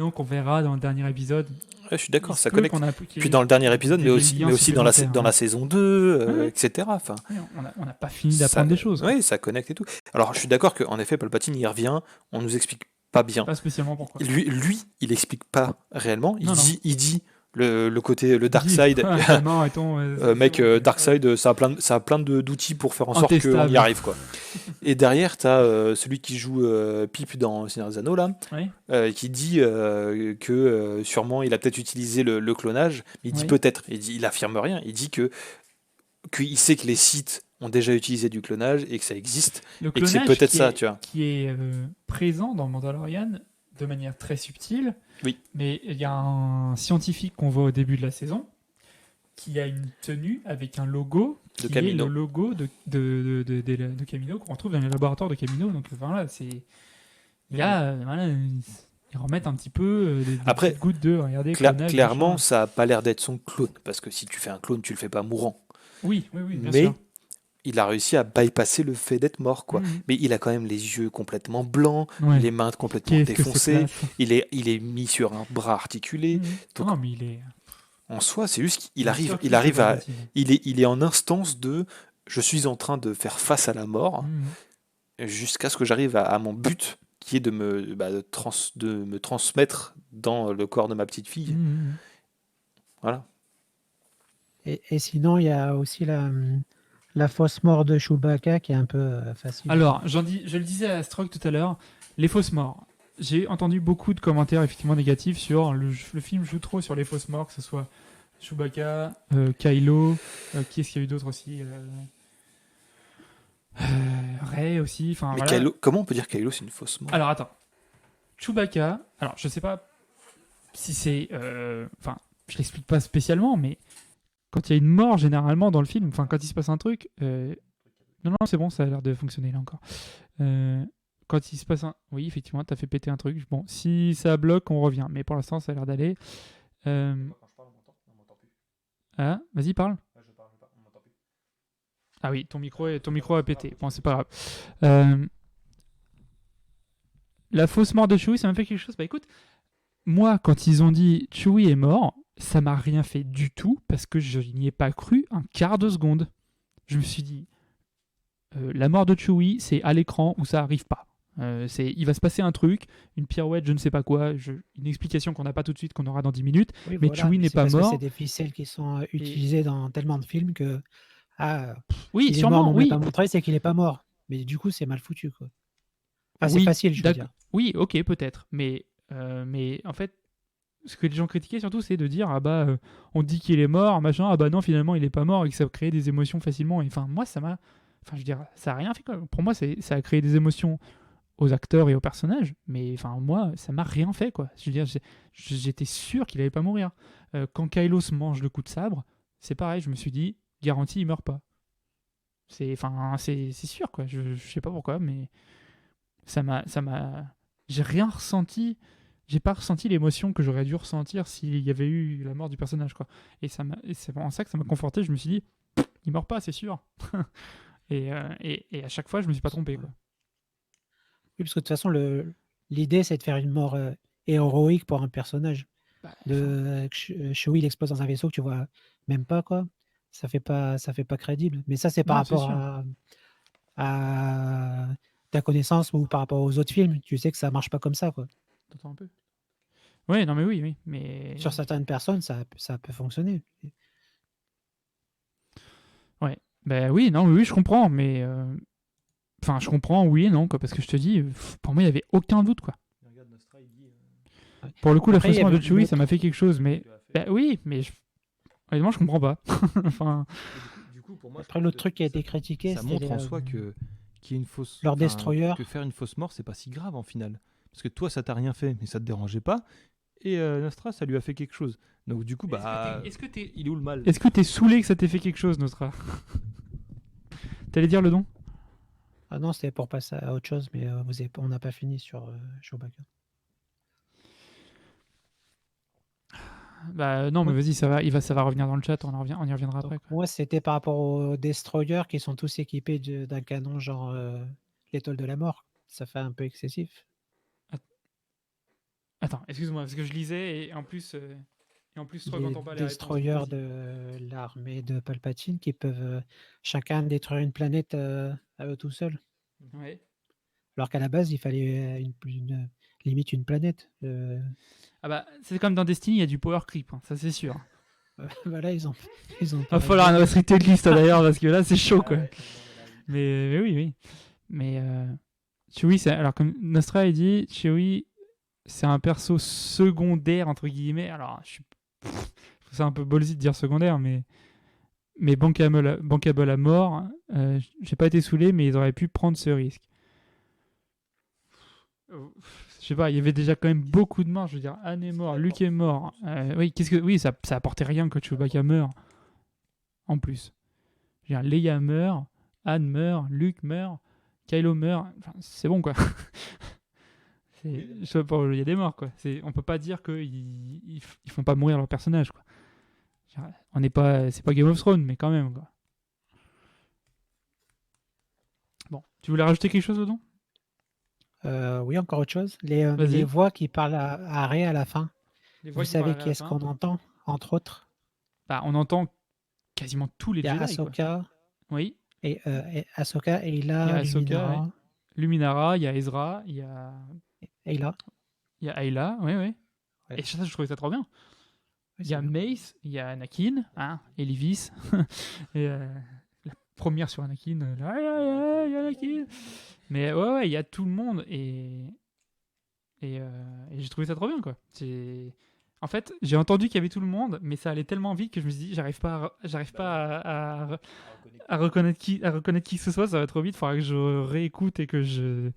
Donc on verra dans le dernier épisode. Ouais, je suis d'accord, Il se ça peut connecte. qu'on a Puis dans le dernier épisode, mais des aussi, liens mais aussi dans la supplémentaires. saison 2, Ouais. etc. Enfin, Ouais, on n'a pas fini d'apprendre des choses. Oui, ça connecte et tout. Alors, je suis d'accord qu'en effet, Palpatine, il revient, on nous explique pas bien. Pas spécialement pourquoi. Lui, il explique pas réellement. Non, non. Il dit le côté, le dark side. Non, attends, Mec, dark side, ça a plein d'outils pour faire en sorte qu'on Intestable. y arrive, quoi. Et derrière, t'as celui qui joue Pipe dans Seigneur des Anneaux, là, Oui. qui dit que sûrement il a peut-être utilisé le clonage. Il dit Oui. peut-être. Il affirme rien. Il dit qu'il sait que les Sith ont déjà utilisé du clonage et que ça existe. Le Et que c'est clonage peut-être qui ça, est- tu vois. qui est présent dans Mandalorian de manière très subtile. Oui. Mais il y a un scientifique qu'on voit au début de la saison qui a une tenue avec un logo De qui est Kamino. le logo de Kamino qu'on retrouve dans les laboratoires de Kamino. Donc voilà, c'est il y a voilà, ils remettent un petit peu des Après, petites gouttes de regardez clonage, clairement, machin. ça a pas l'air d'être son clone. Parce que si tu fais un clone, tu le fais pas mourant. Oui, bien Mais sûr. il a réussi à bypasser le fait d'être mort, quoi. Mhm. Mais il a quand même les yeux complètement blancs, Ouais. les mains complètement Qu'est-ce que c'est défoncées. classe. Il est mis sur un bras articulé. Mhm. Donc, Non, mais il est. en soi, c'est juste qu'il bien arrive, sûr qu'il il arrive fait à, Palpatine. il est en instance de, je suis en train de faire face à la mort Mhm. jusqu'à ce que j'arrive à mon but, qui est de me transmettre dans le corps de ma petite fille. Mhm. Voilà. Et sinon, il y a aussi la fausse mort de Chewbacca qui est un peu facile. Alors, je le disais à Stroke tout à l'heure, les fausses morts. J'ai entendu beaucoup de commentaires effectivement négatifs sur le film joue trop sur les fausses morts, que ce soit Chewbacca, Kylo, qui est-ce qu'il y a eu d'autres aussi Rey aussi. Enfin, Mais voilà. comment on peut dire Kylo c'est une fausse mort? Alors attends, Chewbacca. Alors je sais pas si c'est, enfin, je l'explique pas spécialement, mais quand il y a une mort généralement dans le film, enfin quand il se passe un truc, non c'est bon, ça a l'air de fonctionner là encore. Quand il se passe un... Oui, effectivement, t'as fait péter un truc. Bon, si ça bloque, on revient. Mais pour l'instant, ça a l'air d'aller. Ah, vas-y, parle. Ah oui, ton micro a pété. Bon, c'est pas grave. La fausse mort de Chewie, ça m'a fait quelque chose. Bah écoute, moi, quand ils ont dit Chewie est mort, ça m'a rien fait du tout parce que je n'y ai pas cru un quart de seconde. Je me suis dit, la mort de Chewie, c'est à l'écran où ça arrive pas. Il va se passer un truc, une pirouette, je ne sais pas quoi, une explication qu'on n'a pas tout de suite, qu'on aura dans 10 minutes. Oui, mais voilà, Chewie n'est c'est pas parce que mort. c'est des ficelles qui sont utilisées dans tellement de films que Oui, il est sûrement, mort, mais on ne oui. l'a pas montré, c'est qu'il n'est pas mort. Mais du coup, c'est mal foutu, quoi. Enfin, Oui, c'est facile, je veux dire. Oui, ok, peut-être. Mais en fait, ce que les gens critiquaient surtout, c'est de dire, ah bah, on dit qu'il est mort, machin, ah bah non, finalement, il est pas mort et que ça crée des émotions facilement. Et enfin, moi, ça m'a... Enfin, je veux dire, ça a rien fait, quoi. Pour moi, ça a créé des émotions aux acteurs et aux personnages, mais enfin moi ça m'a rien fait quoi. Je veux dire, j'étais sûr qu'il allait pas mourir. Quand Kylo se mange le coup de sabre, c'est pareil, je me suis dit garanti il meurt pas. C'est sûr quoi. Je sais pas pourquoi, mais j'ai rien ressenti. J'ai pas ressenti l'émotion que j'aurais dû ressentir s'il y avait eu la mort du personnage quoi. Et c'est vraiment ça que ça m'a conforté. Je me suis dit il meurt pas, c'est sûr. et à chaque fois je me suis pas trompé quoi. Oui, parce que de toute façon, l'idée, c'est de faire une mort héroïque pour un personnage. Chewie, il explose dans un vaisseau que tu vois même pas, quoi. Ça fait pas crédible. Mais ça, c'est par Non, c'est rapport sûr. à ta connaissance ou par rapport aux autres films. Tu sais que ça marche pas comme ça, quoi. T'entends un peu. Ouais, non mais oui, mais... Sur certaines personnes, ça peut fonctionner. Ouais, ben oui, non, oui, je comprends, mais... Enfin, je comprends, oui et non, quoi, parce que je te dis, pour moi, il n'y avait aucun doute, quoi. Pour le coup, Après, la il y fausse mort avait de Chewie, une ça m'a fait quelque chose, mais... Ben oui, mais... Honnêtement, je comprends pas. Enfin... Du coup, pour moi, Après, l'autre truc qui a été critiqué, ça c'était montre en soi que qu'il y ait une fausse... leur enfin, destroyer. que faire une fausse mort, c'est pas si grave en final. Parce que toi, ça t'a rien fait, mais ça te dérangeait pas. Et Nostra, ça lui a fait quelque chose. Donc du coup, bah... il est où le mal? Est-ce que t'es saoulé que ça t'ait fait quelque chose, Nostra? T'allais dire le don? Ah non, c'était pour passer à autre chose, mais on n'a pas fini sur Chewbacca. Bah non, mais vas-y, ça va revenir dans le chat, on y reviendra après. Quoi. Moi, c'était par rapport aux destroyers qui sont tous équipés d'un canon genre l'étoile de la mort. Ça fait un peu excessif. Attends, excuse-moi, parce que je lisais et en plus, toi, Les quand on parle les réponses, destroyers vas-y. de l'armée de Palpatine qui peuvent chacun détruire une planète à eux tout seuls. Ouais. Alors qu'à la base, il fallait limite une planète. Ah bah, c'est comme dans Destiny, il y a du power creep, hein, ça c'est sûr. Voilà, ils ont Va pas falloir réglé. une restricted list d'ailleurs, parce que là c'est chaud quoi. Mais oui. Mais Chewie, alors comme Nostra il dit, Chewie, c'est un perso secondaire, entre guillemets. Alors, c'est un peu ballsy de dire secondaire, mais bankable à mort. J'ai pas été saoulé, mais ils auraient pu prendre ce risque. Je sais pas, il y avait déjà quand même beaucoup de morts. Je veux dire, Anne est mort, Luke est mort. Oui, ça apportait rien que Chewbacca meure. En plus. Je veux dire, Leia meurt, Anne meurt, Luke meurt, Kylo meurt. Enfin, c'est bon quoi. Je sais pas, il y a des morts quoi. On peut pas dire qu'ils font pas mourir leur personnage quoi. On n'est pas, c'est pas Game of Thrones, mais quand même quoi. Bon, tu voulais rajouter quelque chose dedans? Oui, encore autre chose. Les Vas-y. voix qui parlent à Rey à la fin. Les voix Vous qui savez parlent à qui la est-ce fin. qu'on entend, entre autres? Bah, on entend quasiment tous les Il y a Jedi quoi. Ahsoka, Oui. Ahsoka, Il y a Ayla, Ahsoka, Luminara, Luminara, il y a Ezra, il y Ayla. a Ayla, oui. Ouais. Et ça, je trouvais ça trop bien. Ouais, Il y a c'est bien. Mace, il y a Anakin, hein, et Levis. Et la première sur Anakin, là, il y a Anakin. Mais ouais, il y a tout le monde et j'ai trouvé ça trop bien quoi. En fait, j'ai entendu qu'il y avait tout le monde, mais ça allait tellement vite que je me suis dit, j'arrive pas à reconnaître qui que ce soit, ça va trop vite. Il faudra que je réécoute et que je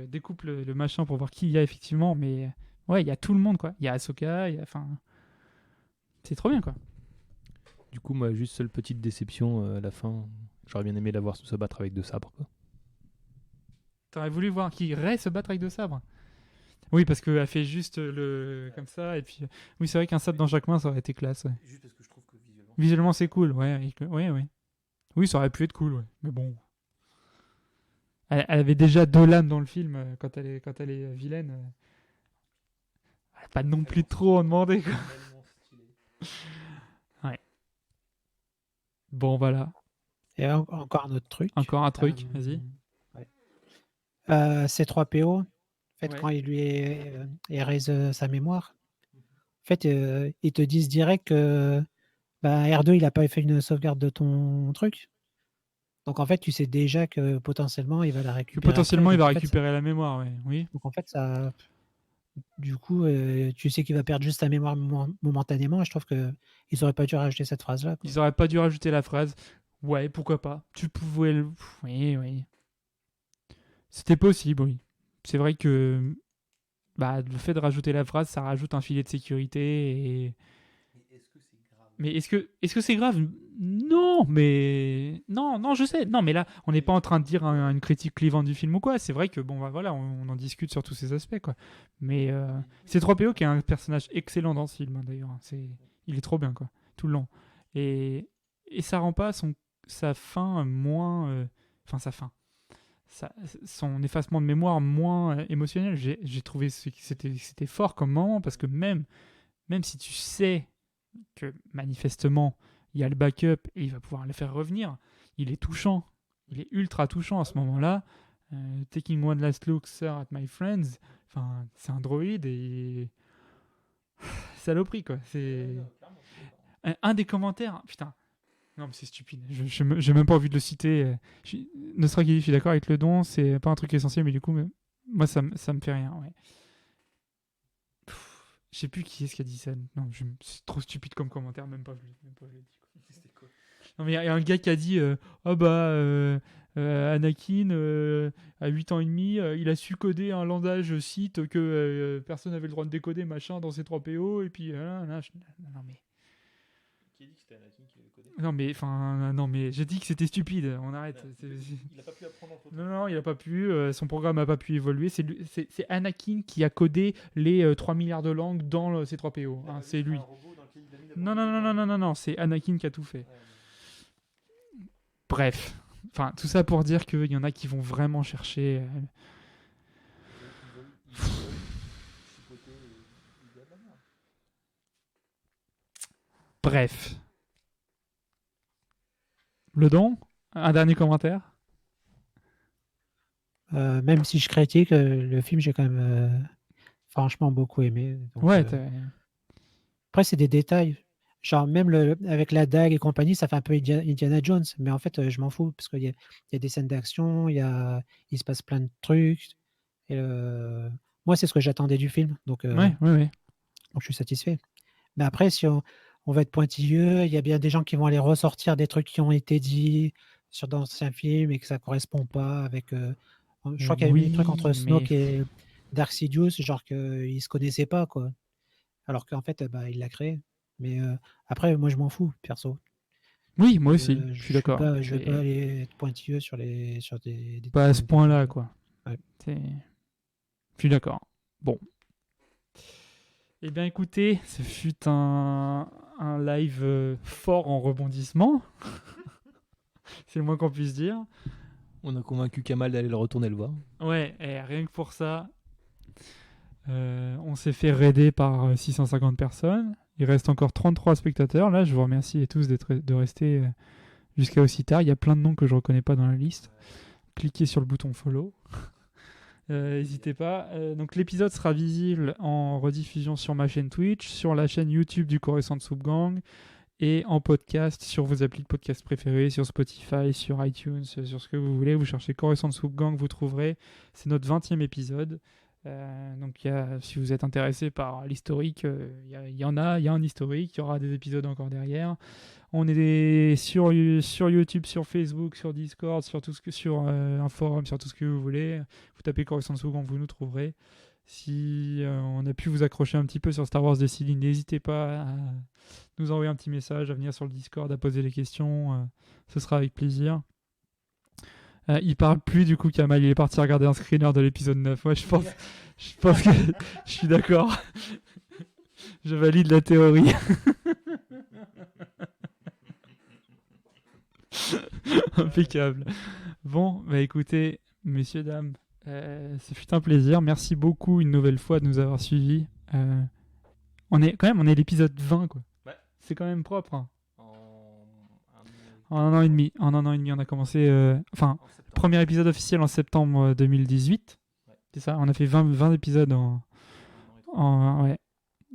découpe le machin pour voir qui il y a effectivement. Mais ouais, il y a tout le monde quoi. Il y a Ahsoka, enfin, c'est trop bien quoi. Du coup, moi, juste seule petite déception à la fin. J'aurais bien aimé la voir se battre avec 2 sabres. Quoi. T'aurais voulu voir qui Rey se battre avec 2 sabres. Oui, parce qu'elle fait juste comme ça et puis oui, c'est vrai qu'un sabre dans chaque main, ça aurait été classe. Ouais. Juste parce que je trouve que visuellement. Visuellement, c'est cool, ouais. Oui, ça aurait pu être cool, ouais. Mais bon. Elle avait déjà 2 lames dans le film quand elle est vilaine. Elle a pas non plus trop en demander, quoi. Ouais. Bon, voilà. Et encore un autre truc. Encore un truc, vas-y. Ouais. C3PO, en fait, Ouais. quand il lui erase sa mémoire, en fait, ils te disent direct que R2, il a pas fait une sauvegarde de ton truc. Donc en fait, tu sais déjà que potentiellement, il va la récupérer. Potentiellement, après. il va Donc, en fait, récupérer la mémoire, ouais. Oui. Donc en fait, ça, du coup, tu sais qu'il va perdre juste sa mémoire momentanément. Et je trouve que ils auraient pas dû rajouter cette phrase-là. Quoi. Ils auraient pas dû rajouter la phrase. Ouais, pourquoi pas. Tu pouvais le. Oui. C'était possible, oui. C'est vrai que le fait de rajouter la phrase, ça rajoute un filet de sécurité et. Mais est-ce que c'est grave? Non, mais non, je sais. Non, mais là, on n'est pas en train de dire une critique clivante du film ou quoi. C'est vrai que bon, voilà, on en discute sur tous ces aspects, quoi. Mais c'est 3PO qui est un personnage excellent dans ce film, hein, d'ailleurs. Il est trop bien, quoi, tout le long. Et ça rend pas sa fin moins, enfin sa fin, son effacement de mémoire moins émotionnel. J'ai trouvé que c'était fort comme moment parce que même si tu sais que manifestement il y a le backup et il va pouvoir le faire revenir, il est touchant, il est ultra touchant à ce moment-là. Taking one last look, sir, at my friends, enfin, c'est un droïde et saloperie quoi. C'est un des commentaires, putain. Non mais c'est stupide, j'ai même pas envie de le citer. Nostra qui dit, je suis d'accord avec le don, c'est pas un truc essentiel, mais du coup, moi ça me fait rien, ouais. Je sais plus qui est-ce qui a dit ça. Non, c'est trop stupide comme commentaire, même pas je l'ai dit. C'était quoi? Non, mais il y a un gars qui a dit Anakin, à 8 ans et demi, il a su coder un langage Sith que personne n'avait le droit de décoder, machin, dans ses 3PO, et puis. Non, mais. Qui a dit que c'était Anakin qui avait codé? Non, mais j'ai dit que c'était stupide, on arrête. Il a pas pu apprendre entre temps. Non, il a pas pu, son programme a pas pu évoluer. C'est Anakin qui a codé les 3 milliards de langues dans le C3PO. Hein, c'est lui. Non, c'est Anakin qui a tout fait. Bref. Enfin, tout ça pour dire qu'il y en a qui vont vraiment chercher. Bref. Le don, un dernier commentaire? Même si je critique le film, j'ai quand même franchement beaucoup aimé. Donc, Ouais, après, c'est des détails. Genre, même avec la dague et compagnie, ça fait un peu Indiana Jones. Mais en fait, je m'en fous parce qu'il y a des scènes d'action, il se passe plein de trucs. Et moi, c'est ce que j'attendais du film. Donc, ouais. donc je suis satisfait. Mais après, si on va être pointilleux, il y a bien des gens qui vont aller ressortir des trucs qui ont été dit sur d'anciens films et que ça ne correspond pas avec. Je crois qu'il y a eu des trucs entre Snoke et Dark Sidious, genre qu'ils ne se connaissaient pas, quoi. Alors qu'en fait, il l'a créé. Mais après, moi, je m'en fous, perso. Oui, moi aussi, je suis d'accord. Je ne vais pas aller être pointilleux sur des pas à ce point-là, films. quoi. Ouais. Je suis d'accord. Bon. Eh bien, écoutez, ce fut un live fort en rebondissement. C'est le moins qu'on puisse dire. On a convaincu Kamal d'aller le retourner le voir. Ouais, et rien que pour ça, on s'est fait raider par 650 personnes. Il reste encore 33 spectateurs. Là, je vous remercie tous de rester jusqu'à aussi tard. Il y a plein de noms que je ne reconnais pas dans la liste. Cliquez sur le bouton follow. N'hésitez pas. Donc l'épisode sera visible en rediffusion sur ma chaîne Twitch, sur la chaîne YouTube du Coruscant Soup Gang et en podcast sur vos applis de podcast préférés, sur Spotify, sur iTunes, sur ce que vous voulez. Vous cherchez Coruscant Soup Gang, vous trouverez. C'est notre 20e épisode. Donc si vous êtes intéressé par l'historique, il y a un historique, il y aura des épisodes encore derrière. On est sur YouTube, sur Facebook, sur Discord, sur un forum, sur tout ce que vous voulez. Vous tapez Coruscant Soup Gang, vous nous trouverez. Si on a pu vous accrocher un petit peu sur Star Wars Décidé, n'hésitez pas à nous envoyer un petit message, à venir sur le Discord, à poser des questions. Ce sera avec plaisir. Il parle plus du coup, Kamal, il est parti regarder un screener de l'épisode 9. Ouais, je pense que je suis d'accord. Je valide la théorie. Impeccable. Bon, bah écoutez, messieurs, dames, ce fut un plaisir. Merci beaucoup une nouvelle fois de nous avoir suivis. On est à l'épisode 20, quoi. Ouais. C'est quand même propre. Hein. En un an et demi. En un an et demi, on a commencé... premier épisode officiel en septembre 2018. Ouais. C'est ça, on a fait 20 épisodes ouais.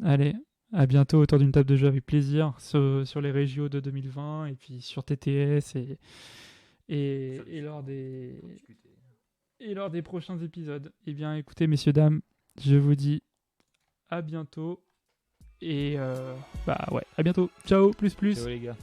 Allez, à bientôt autour d'une table de jeu avec plaisir sur les régios de 2020 et puis sur TTS et lors des prochains épisodes. Eh bien, écoutez, messieurs, dames, je vous dis à bientôt et à bientôt. Ciao, plus. Ciao les gars.